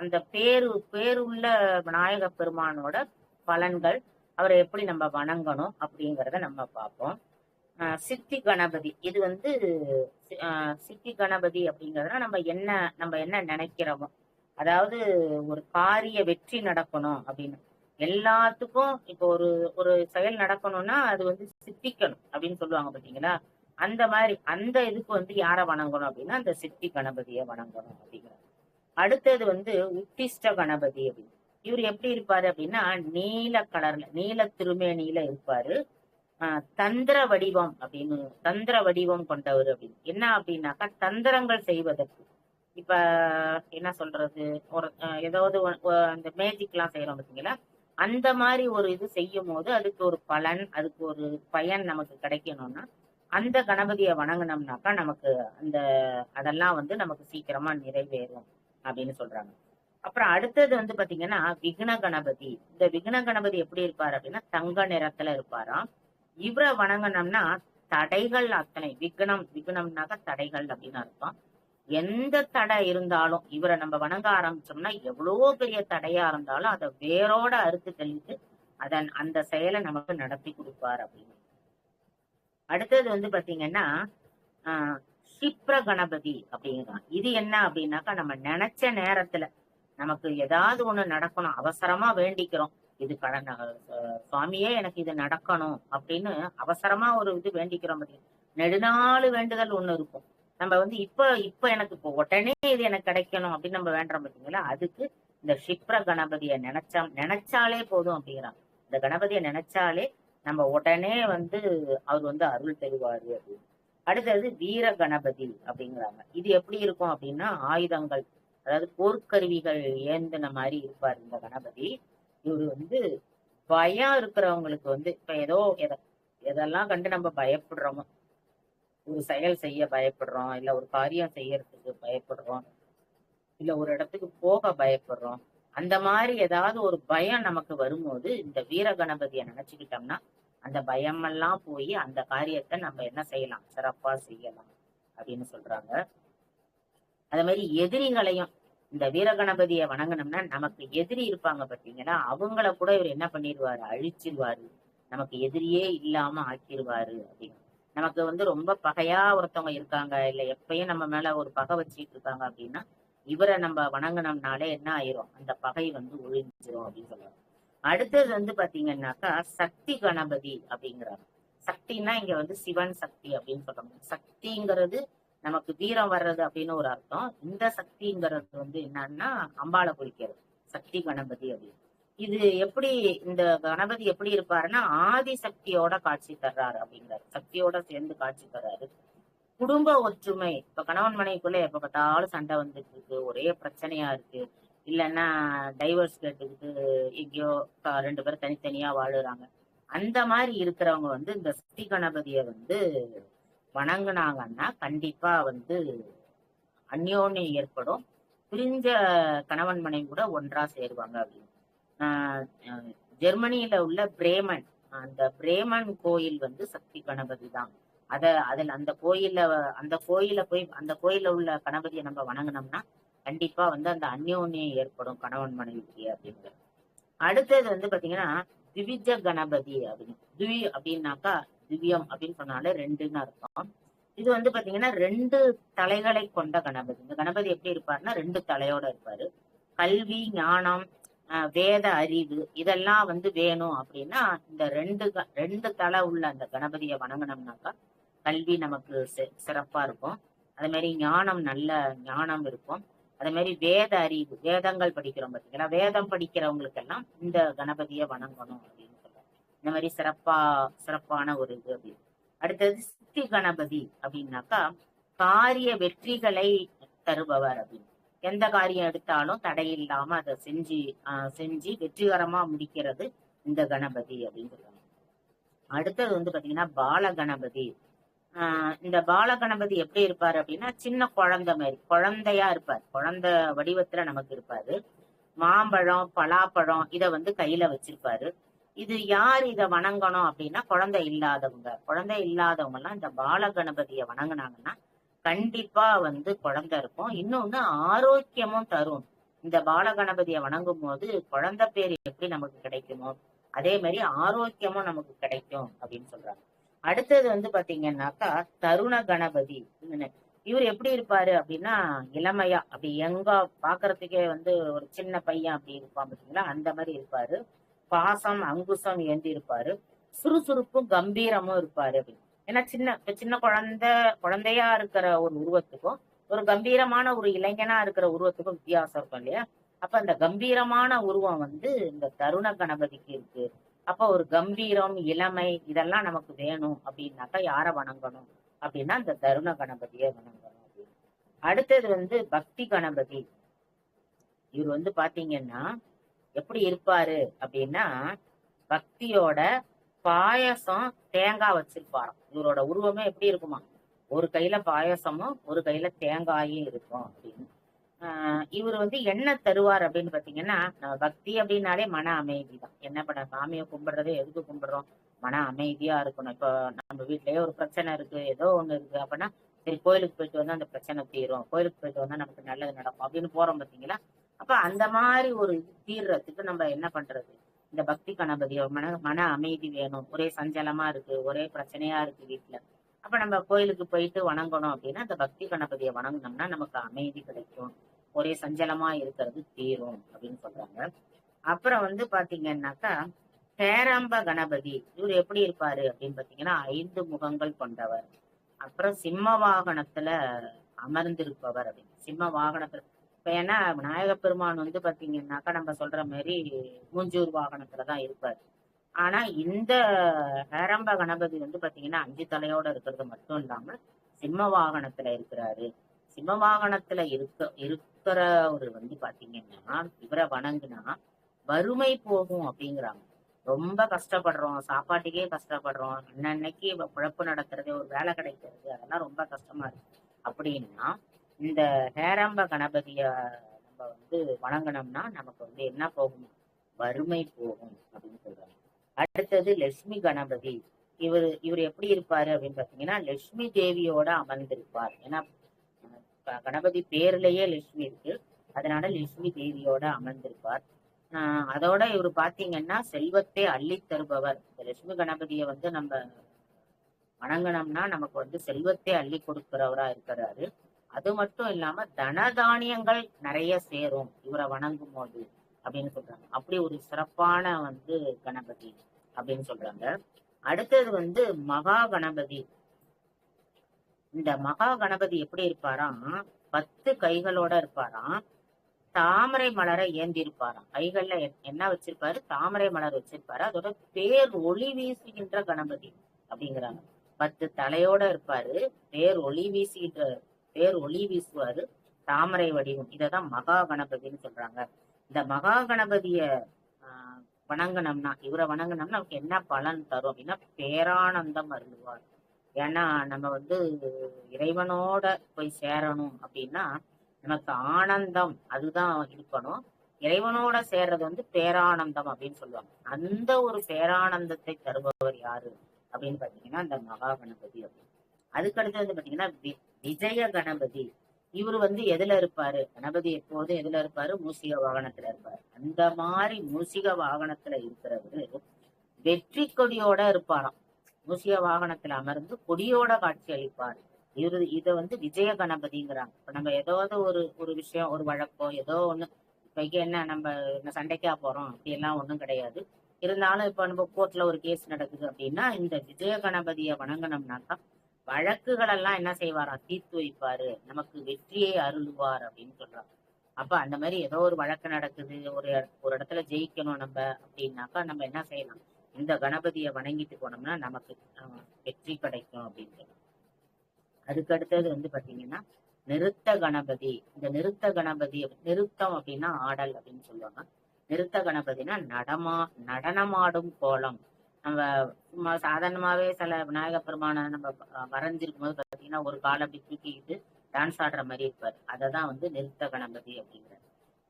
அந்த பேருள்ள விநாயக பெருமானோட பலன்கள், அவரை எப்படி நம்ம வணங்கணும் அப்படிங்கிறத நம்ம பார்ப்போம். சித்தி கணபதி. இது வந்து சித்தி கணபதி அப்படிங்கறதுனா நம்ம என்ன நினைக்கிறோமோ, அதாவது ஒரு காரிய வெற்றி நடக்கணும் அப்படின்னு எல்லாத்துக்கும். இப்போ ஒரு ஒரு செயல் நடக்கணும்னா அது வந்து சித்திக்கணும் அப்படின்னு சொல்லுவாங்க பாத்தீங்களா. அந்த மாதிரி அந்த இதுக்கு வந்து யார வணங்கணும் அப்படின்னா அந்த சித்தி கணபதியை வணங்கணும் அப்படிங்கிறாங்க. அடுத்தது வந்து உத்திஷ்ட கணபதி அப்படின்னு. இவர் எப்படி இருப்பாரு அப்படின்னா நீல கலர்ல, நீல திருமேனியில இருப்பாரு. தந்திர வடிவம் அப்படின்னு, தந்திர வடிவம் கொண்டவர் அப்படின்னு. என்ன அப்படின்னாக்கா தந்திரங்கள் செய்வதற்கு, இப்ப என்ன சொல்றது, ஒரு ஏதாவது அந்த மேஜிக் எல்லாம் செய்யறோம் பாத்தீங்களா, அந்த மாதிரி ஒரு இது செய்யும் போது அதுக்கு ஒரு பலன், அதுக்கு ஒரு பயன் நமக்கு கிடைக்கணும்னா அந்த கணபதியை வணங்கினோம்னாக்கா நமக்கு அந்த அதெல்லாம் வந்து நமக்கு சீக்கிரமா நிறைவேறும் அப்படின்னு சொல்றாங்க. அப்புறம் அடுத்தது வந்து பாத்தீங்கன்னா விக்ன கணபதி. இந்த விக்ன கணபதி எப்படி இருப்பாரு அப்படின்னா தங்க நிறத்துல இருப்பாராம். இவரை வணங்கினோம்னா தடைகள் அத்தனை, விக்னம்னாக்க தடைகள் அப்படின்னு அர்த்தம். எந்த தடை இருந்தாலும் இவரை நம்ம வணங்க ஆரம்பிச்சோம்னா எவ்வளவோ பெரிய தடையா இருந்தாலும் அதை வேரோட அறுத்து தெளித்து அந்த செயலை நமக்கு நடத்தி கொடுப்பார் அப்படின்னு. அடுத்தது வந்து பாத்தீங்கன்னா க்ஷிப்ர கணபதி அப்படிங்கிறான். இது என்ன அப்படின்னாக்கா நம்ம நினைச்ச நேரத்துல நமக்கு ஏதாவது ஒண்ணு நடக்கணும், அவசரமா வேண்டிக்கிறோம், இது கடன் சுவாமியே எனக்கு இது நடக்கணும் அப்படின்னு அவசரமா ஒரு இது வேண்டிக்கிறோம் பாத்தீங்கன்னா, நெடுநாள் வேண்டுதல் ஒண்ணு இருக்கும். நம்ம வந்து இப்ப எனக்கு இப்போ உடனே இது எனக்கு கிடைக்கணும் அப்படின்னு நம்ம வேண்டுறோம் பாத்தீங்களா, அதுக்கு இந்த க்ஷிப்ர கணபதியை நினைச்சாலே போதும் அப்படிங்கிறாங்க. இந்த கணபதியை நினைச்சாலே நம்ம உடனே வந்து அவர் வந்து அருள் தருவாரு அப்படின்னு. அடுத்தது வீர கணபதி அப்படிங்கிறாங்க. இது எப்படி இருக்கும் அப்படின்னா ஆயுதங்கள், அதாவது போர்க்கருவிகள் ஏந்தின மாதிரி இருப்பார் இந்த கணபதி. இவரு வந்து பயம் இருக்கிறவங்களுக்கு வந்து இப்ப ஏதோ எதெல்லாம் கண்டு நம்ம பயப்படுறோமோ, ஒரு செயல் செய்ய பயப்படுறோம், இல்ல ஒரு காரியம் செய்யறதுக்கு பயப்படுறோம், இல்ல ஒரு இடத்துக்கு போக பயப்படுறோம், அந்த மாதிரி ஏதாவது ஒரு பயம் நமக்கு வரும்போது இந்த வீர கணபதியை நினைச்சுக்கிட்டோம்னா அந்த பயமெல்லாம் போய் அந்த காரியத்தை நம்ம என்ன செய்யலாம், சிறப்பா செய்யலாம் அப்படின்னு சொல்றாங்க. அதே மாதிரி எதிரிகளையும் இந்த வீரகணபதியை வணங்கினோம்னா நமக்கு எதிரி இருப்பாங்க பாத்தீங்கன்னா அவங்கள கூட இவர் என்ன பண்ணிடுவாரு, அழிச்சிருவாரு, நமக்கு எதிரியே இல்லாம ஆக்கிடுவாரு அப்படின்னு. நமக்கு வந்து ரொம்ப பகையா ஒருத்தவங்க இருக்காங்க, இல்ல எப்பயும் நம்ம மேல ஒரு பகை வச்சுட்டு இருக்காங்க அப்படின்னா இவரை நம்ம வணங்கினோம்னாலே என்ன ஆயிரும், அந்த பகை வந்து ஒழிஞ்சிரும் அப்படின்னு சொல்றாங்க. அடுத்தது வந்து பாத்தீங்கன்னாக்கா சக்தி கணபதி அப்படிங்கிறாங்க. சக்தின்னா இங்க வந்து சிவன் சக்தி அப்படின்னு சொல்றாங்க. சக்திங்கிறது நமக்கு வீரம் வர்றது அப்படின்னு ஒரு அர்த்தம். இந்த சக்திங்கிறது வந்து என்னன்னா அம்பாளை குறிக்கிறது, சக்தி கணபதி அப்படின்னு. இது எப்படி, இந்த கணபதி எப்படி இருப்பாருன்னா ஆதி சக்தியோட காட்சி தர்றாரு அப்படிங்கிறாரு, சக்தியோட சேர்ந்து காட்சி தர்றாரு. குடும்ப ஒற்றுமை, இப்ப கணவன் மனைவிக்குள்ள எப்ப பார்த்தாலும் சண்டை வந்துட்டு இருக்கு, ஒரே பிரச்சனையா இருக்கு, இல்லைன்னா டைவர்ஸ் கேட்டுக்கிட்டு எங்கேயோ 2 பேரும் தனித்தனியா வாழுறாங்க, அந்த மாதிரி இருக்கிறவங்க வந்து இந்த சக்தி கணபதியை வந்து வணங்குனாங்கன்னா கண்டிப்பா வந்து அந்யோன்யம் ஏற்படும், பிரிஞ்ச கணவன் மனைவி கூட ஒன்றா சேருவாங்க அப்படின்னு. ஜெர்மனியில உள்ள பிரேமன், அந்த பிரேமன் கோயில் வந்து சக்தி கணபதி தான். அதுல அந்த கோயில போய் அந்த கோயில உள்ள கணபதியை நம்ம வணங்கினோம்னா கண்டிப்பா வந்து அந்த அந்யோன்யம் ஏற்படும் கணவன் மனைவிக்கு அப்படிங்கிறது. அடுத்தது வந்து பாத்தீங்கன்னா திவிஜ கணபதி அப்படின்னு. திவி அப்படின்னாக்கா திவ்யம் அப்படின்னு சொன்னாலே 2ன்னு அர்த்தம். இது வந்து பாத்தீங்கன்னா 2 தலைகளை கொண்ட கணபதி. இந்த கணபதி எப்படி இருப்பாருன்னா 2 தலையோட இருப்பாரு. கல்வி, ஞானம், வேத அறிவு இதெல்லாம் வந்து வேணும் அப்படின்னா இந்த 2 தலை உள்ள அந்த கணபதியை வணங்கினோம்னாக்கா கல்வி நமக்கு சிறப்பா இருக்கும். அதே மாதிரி ஞானம், நல்ல ஞானம் இருக்கும். அதே மாதிரி வேத அறிவு, வேதங்கள் படிக்கிறோம் பார்த்தீங்களா, வேதம் படிக்கிறவங்களுக்கு எல்லாம் இந்த கணபதியை வணங்கணும் அப்படின்னு சொல்றாங்க. இந்த மாதிரி சிறப்பான ஒரு இது அப்படின்னு. அடுத்தது சித்தி கணபதி அப்படின்னாக்கா காரிய வெற்றிகளை தருபவர் அப்படின்னு. எந்த காரியம் எடுத்தாலும் தடையில்லாம அதை செஞ்சு வெற்றிகரமா முடிக்கிறது இந்த கணபதி அப்படின்னு சொல்றாங்க. அடுத்தது வந்து பாத்தீங்கன்னா பால கணபதி. இந்த பால கணபதி எப்படி இருப்பாரு அப்படின்னா சின்ன குழந்தை மாதிரி, குழந்தையா இருப்பார், குழந்தை வடிவத்துல நமக்கு இருப்பாரு. மாம்பழம், பலாப்பழம் இத வந்து கையில வச்சிருப்பாரு. இது யார் இதை வணங்கணும் அப்படின்னா குழந்தை இல்லாதவங்க எல்லாம் இந்த பால கணபதியை வணங்கினாங்கன்னா கண்டிப்பா வந்து குழந்தை இருக்கும். இன்னொன்னு ஆரோக்கியமும் தரும். இந்த பால கணபதியை வணங்கும் போது குழந்தை பேர் எப்படி நமக்கு கிடைக்குமோ அதே மாதிரி ஆரோக்கியமும் நமக்கு கிடைக்கும் அப்படின்னு சொல்றாங்க. அடுத்தது வந்து பாத்தீங்கன்னாக்கா தருண கணபதி. இவர் எப்படி இருப்பாரு அப்படின்னா இளமையா அப்படி எங்கா பாக்குறதுக்கே வந்து ஒரு சின்ன பையன் அப்படி இருப்பான் பாத்தீங்களா, அந்த மாதிரி இருப்பாரு. பாசம் அங்குசம் ஏந்தி இருப்பாரு. சுறுசுறுப்பும் கம்பீரமும் இருப்பாரு அப்படின்னு. ஏன்னா சின்ன குழந்தையா இருக்கிற ஒரு உருவத்துக்கும் ஒரு கம்பீரமான ஒரு இளைஞனா இருக்கிற உருவத்துக்கும் வித்தியாசம் இருக்கும் இல்லையா. அப்ப அந்த கம்பீரமான உருவம் வந்து இந்த தருண கணபதிக்கு இருக்கு. அப்ப ஒரு கம்பீரம் இளமை இதெல்லாம் நமக்கு வேணும் அப்படின்னாக்கா யார வணங்கணும் அப்படின்னா இந்த தருண கணபதியை வணங்கணும் அப்படின்னு. அடுத்தது வந்து பக்தி கணபதி. இவர் வந்து பாத்தீங்கன்னா எப்படி இருப்பாரு அப்படின்னா பக்தியோட பாயசம் தேங்காய் வச்சிருப்பாராம். இவரோட உருவமே எப்படி இருக்குமா, ஒரு கையில பாயசமும் ஒரு கையில தேங்காயும் இருக்கும் அப்படின்னு. இவர் வந்து என்ன தருவார் அப்படின்னு பாத்தீங்கன்னா, நம்ம பக்தி அப்படின்னாலே மன அமைதி தான். என்ன பண்ண சாமியை கும்பிடுறது எதுக்கு கும்பிடுறோம், மன அமைதியா இருக்கணும். இப்போ நம்ம வீட்லயே ஒரு பிரச்சனை இருக்கு, ஏதோ ஒண்ணு இருக்கு அப்படின்னா சரி கோயிலுக்கு போயிட்டு வந்தா அந்த பிரச்சனை தீரும், கோயிலுக்கு போயிட்டு வந்தா நமக்கு நல்லது நடக்கும் அப்படின்னு போறோம் பாத்தீங்களா. அப்ப அந்த மாதிரி ஒரு தீர்றதுக்கு நம்ம என்ன பண்றது, இந்த பக்தி கணபதிய மன அமைதி வேணும். ஒரே சஞ்சலமா இருக்கு, ஒரே பிரச்சனையா இருக்கு வீட்டுல. அப்ப நம்ம கோயிலுக்கு போயிட்டு வணங்கணும் அப்படின்னா அந்த பக்தி கணபதியை வணங்கினோம்னா நமக்கு அமைதி கிடைக்கும், ஒரே சஞ்சலமா இருக்கிறது தீரும் அப்படின்னு சொல்றாங்க. அப்புறம் வந்து பாத்தீங்கன்னாக்கா பேரம்ப கணபதி. இவர் எப்படி இருப்பாரு அப்படின்னு பாத்தீங்கன்னா 5 முகங்கள் கொண்டவர். அப்புறம் சிம்ம வாகனத்துல அமர்ந்திருப்பவர் அப்படின்னு. சிம்ம வாகனத்துல இப்ப ஏன்னா விநாயக பெருமான் வந்து பாத்தீங்கன்னாக்கா நம்ம சொல்ற மாதிரி மூஞ்சூர் வாகனத்துலதான் இருப்பாரு. ஆனா இந்த ஹேரம்ப கணபதி வந்து பாத்தீங்கன்னா 5 தலையோட இருக்கிறது மட்டும் இல்லாம சிம்ம வாகனத்துல இருக்கிறாரு. சிம்ம வாகனத்துல இருக்கிறவர் வந்து பாத்தீங்கன்னா இவரை வணங்குனா வறுமை போகும் அப்படிங்கிறாங்க. ரொம்ப கஷ்டப்படுறோம், சாப்பாட்டுக்கே கஷ்டப்படுறோம், அன்னன்னைக்கு பிழப்பு நடத்துறது, ஒரு வேலை கிடைக்கிறது, அதெல்லாம் ரொம்ப கஷ்டமா இருக்கு அப்படின்னா இந்த ஹேரம்ப கணபதிய நம்ம வந்து வணங்கினோம்னா நமக்கு வந்து என்ன போகும், வறுமை போகும் அப்படின்னு சொல்றாங்க. அடுத்தது லட்சுமி கணபதி. இவர் எப்படி இருப்பாரு அப்படின்னு பாத்தீங்கன்னா லட்சுமி தேவியோட அமர்ந்திருப்பார். ஏன்னா கணபதி பேர்லயே லட்சுமி இருக்கு, அதனால லட்சுமி தேவியோட அமர்ந்திருப்பார். அதோட இவர் பாத்தீங்கன்னா செல்வத்தை அள்ளி தருபவர். இந்த லட்சுமி கணபதிய வந்து நம்ம வணங்கினோம்னா நமக்கு வந்து செல்வத்தை அள்ளி கொடுக்கிறவரா இருக்கிறாரு. அது மட்டும் இல்லாம தனதானியங்கள் நிறைய சேரும் இவரை வணங்கும் போது அப்படின்னு சொல்றாங்க. அப்படி ஒரு சிறப்பான வந்து கணபதி அப்படின்னு சொல்றாங்க. அடுத்தது வந்து மகா கணபதி. இந்த மகா கணபதி எப்படி இருப்பாராம், 10 கைகளோட இருப்பாராம், தாமரை மலரை ஏந்தி இருப்பாராம். கைகள்ல என்ன வச்சிருப்பாரு, தாமரை மலர் வச்சிருப்பாரு. அதோட பேர் ஒளி வீசுகின்ற கணபதி அப்படிங்கிறாங்க. 10 தலையோட இருப்பாரு, பேர் ஒளி வீசுவாரு, தாமரை வடிவம். இததான் மகா கணபதினு சொல்றாங்க. இந்த மகா கணபதிய வணங்கினோம்னா, இவரை வணங்கினோம்னா நமக்கு என்ன பலன் தரும் அப்படின்னா பேரானந்தம் அருள்வார். ஏன்னா நம்ம வந்து இறைவனோட போய் சேரணும் அப்படின்னா நமக்கு ஆனந்தம் அதுதான் இருக்கணும். இறைவனோட சேர்றது வந்து பேரானந்தம் அப்படின்னு சொல்லுவாங்க. அந்த ஒரு பேரானந்தத்தை தருபவர் யாரு அப்படின்னு பாத்தீங்கன்னா இந்த மகா கணபதி அப்படின்னு. அதுக்கடுத்து வந்து பாத்தீங்கன்னா விஜய கணபதி. இவரு வந்து எதுல இருப்பாரு, கணபதி எப்போதும் எதுல இருப்பாரு, மூசிக வாகனத்துல இருப்பாரு. அந்த மாதிரி மூசிக வாகனத்துல இருக்கிறவரு வெற்றி கொடியோட இருப்பாராம். மூசிக வாகனத்துல அமர்ந்து கொடியோட காட்சி அளிப்பார். இத வந்து விஜய கணபதிங்கிறாங்க. இப்ப நம்ம ஏதாவது ஒரு விஷயம், ஒரு வழக்கோ ஏதோ ஒண்ணு, இப்ப என்ன நம்ம சண்டைக்கா போறோம் அப்படி எல்லாம் ஒண்ணும் கிடையாது. இருந்தாலும் இப்ப நம்ம கோர்ட்ல ஒரு கேஸ் நடக்குது அப்படின்னா இந்த விஜய கணபதிய வணங்கினோம்னாக்கா வழக்குகள் எல்லாம் என்ன செய்வாரா, தீர்த்து வைப்பாரு, நமக்கு வெற்றியை அருள்வார் அப்படின்னு சொல்றாங்க. அப்ப அந்த மாதிரி ஏதோ ஒரு வழக்கு நடக்குது, ஒரு இடத்துல ஜெயிக்கணும் நம்ம அப்படின்னாக்கா நம்ம என்ன செய்யலாம், இந்த கணபதியை வணங்கிட்டு போனோம்னா நமக்கு வெற்றி கிடைக்கும் அப்படின்னு. அதுக்கு அடுத்தது வந்து பாத்தீங்கன்னா நிறுத்த கணபதி. இந்த நிறுத்த கணபதி, நிறுத்தம் அப்படின்னா ஆடல் அப்படின்னு சொல்லுவாங்க. நிறுத்த கணபதினா நடனமாடும் கோலம். நம்ம சும்மா சாதாரணமாவே சில விநாயக பெருமான நம்ம வரைஞ்சிருக்கும் போது பாத்தீங்கன்னா ஒரு காலை அப்படி தூக்கிட்டு டான்ஸ் ஆடுற மாதிரி இருப்பாரு. அததான் வந்து நிறுத்த கணபதி அப்படிங்கிறார்.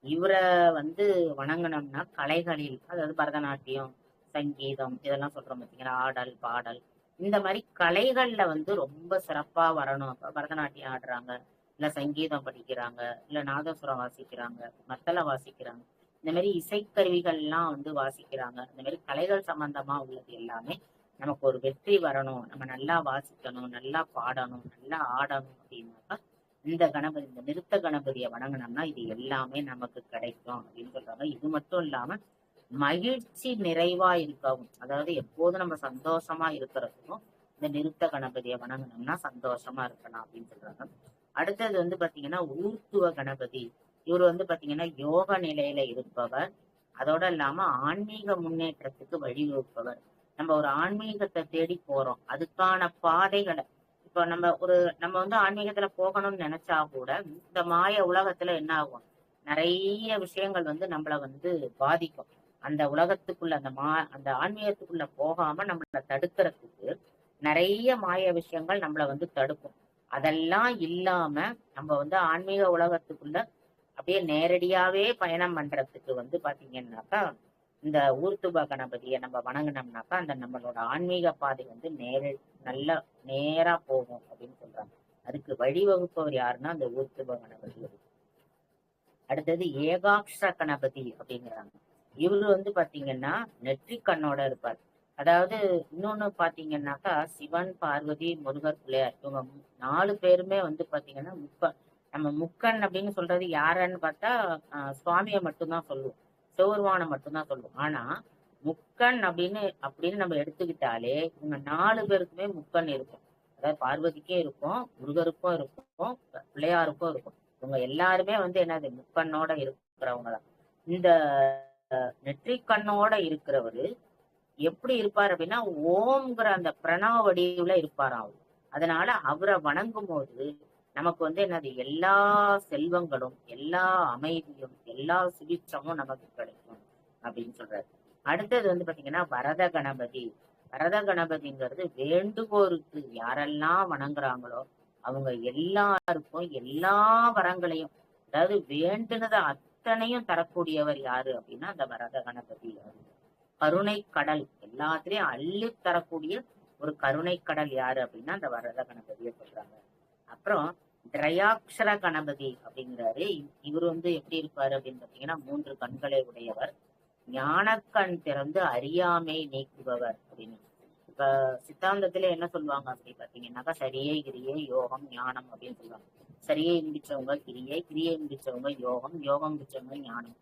இவரை வந்து வணங்கினோம்னா கலைகளில், அதாவது பரதநாட்டியம், சங்கீதம் இதெல்லாம் சொல்றோம் பார்த்தீங்கன்னா, ஆடல் பாடல், இந்த மாதிரி கலைகள்ல வந்து ரொம்ப சிறப்பா வரணும். அப்ப பரதநாட்டியம் ஆடுறாங்க, இல்ல சங்கீதம் படிக்கிறாங்க, இல்ல நாதசுரம் வாசிக்கிறாங்க, மத்தள வாசிக்கிறாங்க, இந்த மாதிரி இசைக்கருவிகள் எல்லாம் வந்து வாசிக்கிறாங்க. இந்த மாதிரி கலைகள் சம்பந்தமா உள்ளது எல்லாமே நமக்கு ஒரு வெற்றி வரணும், நம்ம நல்லா வாசிக்கணும், நல்லா பாடணும், நல்லா ஆடணும் அப்படின்னாக்கா இந்த கணபதி, இந்த நிறுத்த கணபதியை வணங்கினோம்னா இது எல்லாமே நமக்கு கிடைக்கும் அப்படின்னு சொல்றாங்க. இது மட்டும் இல்லாம மகிழ்ச்சி நிறைவா இருக்கவும், அதாவது எப்போதும் நம்ம சந்தோஷமா இருக்கிறதுக்கும் இந்த நிறுத்த கணபதியை வணங்கினோம்னா சந்தோஷமா இருக்கலாம் அப்படின்னு சொல்றாங்க. அடுத்தது வந்து பாத்தீங்கன்னா ஊர்த்துவ கணபதி. இவர் வந்து பாத்தீங்கன்னா யோக நிலையில இருப்பவர், அதோட இல்லாம ஆன்மீக முன்னேற்றத்துக்கு வழிவகுப்பவர். நம்ம ஒரு ஆன்மீகத்தை தேடி போறோம், அதுக்கான பாதைகளை இப்ப நம்ம வந்து ஆன்மீகத்துல போகணும்னு நினைச்சா கூட இந்த மாய உலகத்துல என்ன ஆகும், நிறைய விஷயங்கள் வந்து நம்மள வந்து பாதிக்கும். அந்த உலகத்துக்குள்ள அந்த ஆன்மீகத்துக்குள்ள போகாம நம்மள தடுக்கிறதுக்கு நிறைய மாய விஷயங்கள் நம்மள வந்து தடுக்கும். அதெல்லாம் இல்லாம நம்ம வந்து ஆன்மீக உலகத்துக்குள்ள அப்படியே நேரடியாவே பயணம் பண்றதுக்கு வந்து பாத்தீங்கன்னாக்கா இந்த ஊர்த்துப கணபதியை நம்ம வணங்கினோம்னாக்கா அந்த நம்மளோட ஆன்மீக பாதை வந்து நல்ல நேரா போகும் அப்படின்னு சொல்றாங்க. அதுக்கு வழிவகுப்பவர் யாருன்னா அந்த ஊர்த்துப கணபதி. அடுத்தது ஏகாட்ச கணபதி அப்படிங்கிறாங்க. இவரு வந்து பாத்தீங்கன்னா நெற்றி கண்ணோட இருப்பார். அதாவது இன்னொன்னு பாத்தீங்கன்னாக்கா சிவன், பார்வதி, முருகர், பிள்ளையார் இவங்க 4 பேருமே வந்து பாத்தீங்கன்னா நம்ம முக்கன் அப்படின்னு சொல்றது யாருன்னு பார்த்தா சுவாமியை மட்டும்தான் சொல்லுவோம், சிவபெருமானை மட்டும்தான் சொல்லுவோம். ஆனா முக்கன் அப்படின்னு நம்ம எடுத்துக்கிட்டாலே இவங்க 4 பேருக்குமே முக்கன் இருக்கும். அதாவது பார்வதிக்கே இருக்கும், முருகருக்கும் இருக்கும், பிள்ளையாருக்கும் இருக்கும். இவங்க எல்லாருமே வந்து என்னது முக்கண்ணோட இருக்கிறவங்க தான். இந்த நெற்றி கண்ணோட இருக்கிறவரு எப்படி இருப்பார் அப்படின்னா ஓம்ங்கிற அந்த பிரணவ வடிவுல இருப்பாராம் அவர். அதனால அவரை வணங்கும் போது நமக்கு வந்து என்னது எல்லா செல்வங்களும், எல்லா அமைதியும், எல்லா சுபிட்சமும் நமக்கு கிடைக்கும் அப்படின்னு சொல்றாரு. அடுத்தது வந்து பாத்தீங்கன்னா வரத கணபதி. வரத கணபதிங்கிறது வேண்டுகோருக்கு யாரெல்லாம் வணங்குறாங்களோ அவங்க எல்லாருக்கும் எல்லா வரங்களையும், அதாவது வேண்டுனத அத்தனையும் தரக்கூடியவர் யாரு அப்படின்னா அந்த வரத கணபதி. கருணை கடல், எல்லாத்திலையும் அள்ளி தரக்கூடிய ஒரு கருணை கடல் யாரு அப்படின்னா அந்த வரத கணபதியை சொல்றாங்க. அப்புறம் திரையாட்சர கணபதி அப்படிங்கிறாரு. இவர் வந்து எப்படி இருப்பாரு அப்படின்னு பாத்தீங்கன்னா 3 கண்களை உடையவர், ஞானக்கண் திறந்து அறியாமை நீக்குபவர் அப்படின்னு. இப்ப சித்தாந்தத்திலே என்ன சொல்லுவாங்க அப்படி பாத்தீங்கன்னாக்கா சரியை, கிரியை, யோகம், ஞானம் அப்படின்னு சொல்லுவாங்க. சரியை முடிச்சவங்க கிரியை, கிரியை முடிச்சவங்க யோகம், யோகம் முடிச்சவங்க ஞானம்.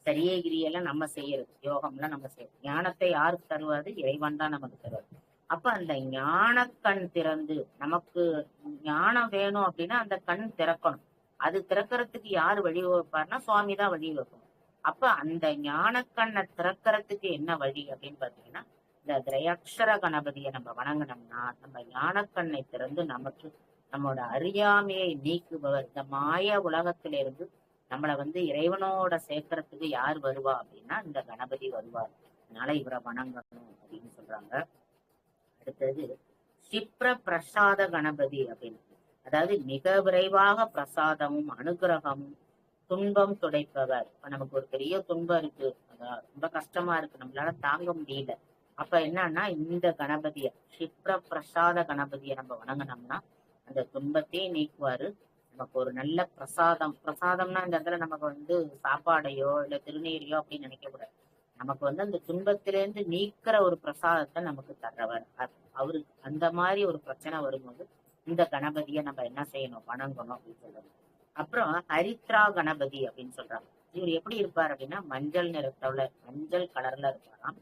சரியை கிரியெல்லாம் நம்ம செய்யறது, யோகம்லாம் நம்ம செய்யறது. ஞானத்தை யாருக்கு தருவாரு? இறைவன் தான் நமக்கு தருவாரு. அப்ப அந்த ஞான கண் திறந்து நமக்கு ஞானம் வேணும் அப்படின்னா அந்த கண் திறக்கணும். அது திறக்கிறதுக்கு யாரு வழிவகுப்பாருன்னா சுவாமி தான் வழிவகுக்கணும். அப்ப அந்த ஞான கண்ணை திறக்கிறதுக்கு என்ன வழி அப்படின்னு பாத்தீங்கன்னா இந்த திரையக்ஷர கணபதியை நம்ம வணங்கினோம்னா நம்ம ஞானக்கண்ணை திறந்து நமக்கு நம்மளோட அறியாமையை நீக்குபவர், இந்த மாய உலகத்திலிருந்து நம்மளை வந்து இறைவனோட சேர்க்கறதுக்கு யார் வருவா அப்படின்னா இந்த கணபதி வருவார். அதனால இவரை வணங்கணும் அப்படின்னு சொல்றாங்க. அடுத்தது சிப்ர பிரசாத கணபதி அப்படின்னு, அதாவது மிக விரைவாக பிரசாதமும் அனுகிரகமும் துன்பம் துடைப்பவர். இப்ப நமக்கு ஒரு பெரிய துன்பம் இருக்கு, ரொம்ப கஷ்டமா இருக்கு, நம்மளால தாங்க முடியல. அப்ப என்னன்னா இந்த கணபதிய சிப்ர பிரசாத கணபதியை நம்ம வணங்கினோம்னா அந்த துன்பத்தையும் நீக்குவாரு. நமக்கு ஒரு நல்ல பிரசாதம்னா இந்த இடத்துல நமக்கு வந்து சாப்பாடையோ இல்ல திருநீரையோ அப்படின்னு நினைக்க கூடாது. நமக்கு வந்து அந்த துன்பத்திலேருந்து நீக்கிற ஒரு பிரசாதத்தை நமக்கு தர்றவர் அவரு. அந்த மாதிரி ஒரு பிரச்சனை வரும்போது இந்த கணபதியை நம்ம என்ன செய்யணும்? வணங்கணும் அப்படின்னு சொல்றாங்க. அப்புறம் ஹரித்ரா கணபதி அப்படின்னு சொல்றாங்க. இவர் எப்படி இருப்பார் அப்படின்னா மஞ்சள் கலர்ல இருப்பாராம்.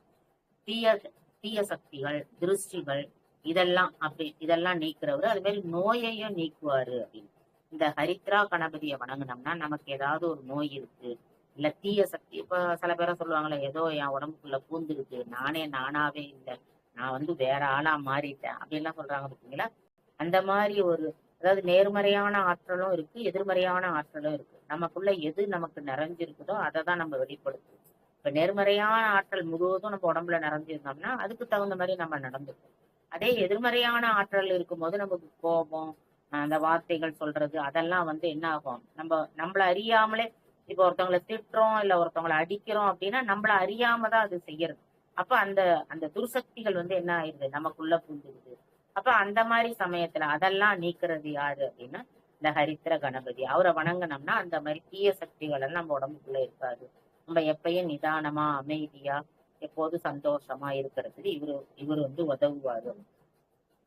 தீய சக்திகள், திருஷ்டிகள் இதெல்லாம் நீக்கிறவரு. அது மாதிரி நோயையும் நீக்குவாரு அப்படின்னு. இந்த ஹரித்ரா கணபதியை வணங்கினோம்னா நமக்கு ஏதாவது ஒரு நோய் இருக்கு, இல்ல தீய சக்தி, இப்ப சில பேரை சொல்லுவாங்களே ஏதோ என் உடம்புக்குள்ள பூந்துருக்கு, நானாவே இல்லை, நான் வந்து வேற ஆளா மாறிட்டேன் அப்படின்லாம் சொல்றாங்க பார்த்தீங்களா. அந்த மாதிரி அதாவது நேர்மறையான ஆற்றலும் இருக்கு, எதிர்மறையான ஆற்றலும் இருக்கு. நமக்குள்ள எது நமக்கு நிறைஞ்சிருக்குதோ அதை தான் நம்ம வெளிப்படுத்தும். இப்ப நேர்மறையான ஆற்றல் முழுவதும் நம்ம உடம்புல நிறைஞ்சிருந்தோம்னா அதுக்கு தகுந்த மாதிரி நம்ம நடந்துக்கும். அதே எதிர்மறையான ஆற்றல் இருக்கும்போது நமக்கு கோபம், அந்த வார்த்தைகள் சொல்றது அதெல்லாம் வந்து என்ன ஆகும், நம்மள அறியாமலே இப்ப ஒருத்தவங்களை திட்டுறோம் இல்ல ஒருத்தவங்களை அடிக்கிறோம் அப்படின்னா நம்மள அறியாம தான் அது செய்யறது. அப்ப அந்த துர்சக்திகள் வந்து என்ன ஆயிருது, நமக்குள்ள புரிஞ்சுக்குது. அப்ப அந்த மாதிரி சமயத்துல அதெல்லாம் நீக்கிறது யாரு அப்படின்னா இந்த ஹரித்திர கணபதி. அவரை வணங்கினோம்னா அந்த மாதிரி தீய சக்திகள் எல்லாம் நம்ம உடம்புக்குள்ள இருக்காது. நம்ம எப்பயும் நிதானமா அமைதியா எப்போதும் சந்தோஷமா இருக்கிறதுக்கு இவர் வந்து உதவுவாரு.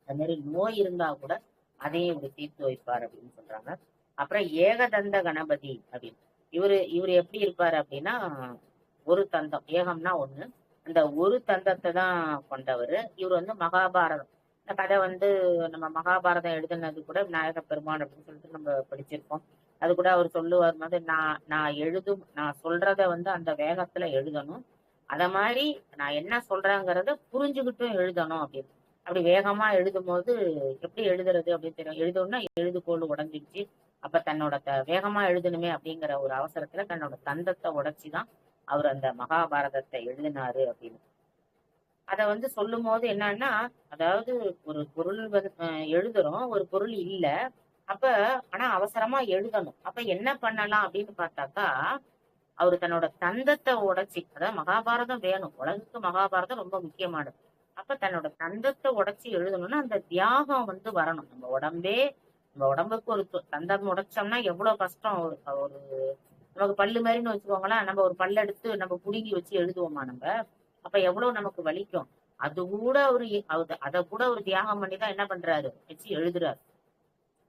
அது மாதிரி நோய் இருந்தா கூட அதையும் இவர் தீர்த்து வைப்பார் அப்படின்னு சொல்றாங்க. அப்புறம் ஏகதந்த கணபதி அப்படின்னு இவரு எப்படி இருப்பாரு அப்படின்னா, ஒரு தந்தம், ஏகம்னா ஒண்ணு, அந்த ஒரு தந்தத்தை தான் கொண்டவர். இவர் வந்து மகாபாரதம், இந்த கதை வந்து நம்ம மகாபாரதம் எழுதுனது கூட விநாயக பெருமான் அப்படின்னு சொல்லிட்டு நம்ம படிச்சிருக்கோம். அது கூட அவர் சொல்லுவார் மாதிரி, நான் சொல்றத வந்து அந்த வேகத்துல எழுதணும், அத மாதிரி நான் என்ன சொல்றேங்கிறத புரிஞ்சுக்கிட்டும் எழுதணும் அப்படின்னு. அப்படி வேகமா எழுதும் போது எப்படி எழுதுறது அப்படின்னு தெரியும். எழுதணும்னா எழுதுகோள் உடஞ்சிடுச்சு. அப்ப தன்னோட வேகமா எழுதணுமே அப்படிங்கிற ஒரு அவசரத்துல தன்னோட தந்தத்தை உடைச்சுதான் அவர் அந்த மகாபாரதத்தை எழுதினாரு அப்படின்னு. அத வந்து சொல்லும் போது என்னன்னா, அதாவது ஒரு பொருள் எழுதுறோம், ஒரு பொருள் இல்ல, அப்ப ஆனா அவசரமா எழுதணும், அப்ப என்ன பண்ணலாம் அப்படின்னு பார்த்தாக்கா, அவரு தன்னோட தந்தத்தை உடைச்சி, அதாவது மகாபாரதம் வேணும், உலகுக்கு மகாபாரதம் ரொம்ப முக்கியமானது. அப்ப தன்னோட தந்தத்தை உடைச்சி எழுதணும்னா அந்த தியாகம் வந்து வரணும். நம்ம உடம்புக்கு ஒரு தந்தம் உடைச்சோம்னா எவ்வளவு கஷ்டம். ஒரு நமக்கு பல்லு மாதிரின்னு வச்சுக்கோங்களேன், நம்ம ஒரு பல்ல எடுத்து நம்ம புடுங்கி வச்சு எழுதுவோமா நம்ம, அப்ப எவ்வளவு நமக்கு வலிக்கும். அது கூட அத கூட ஒரு தியாகம் பண்ணி தான் என்ன பண்றாரு, வச்சு எழுதுறாரு.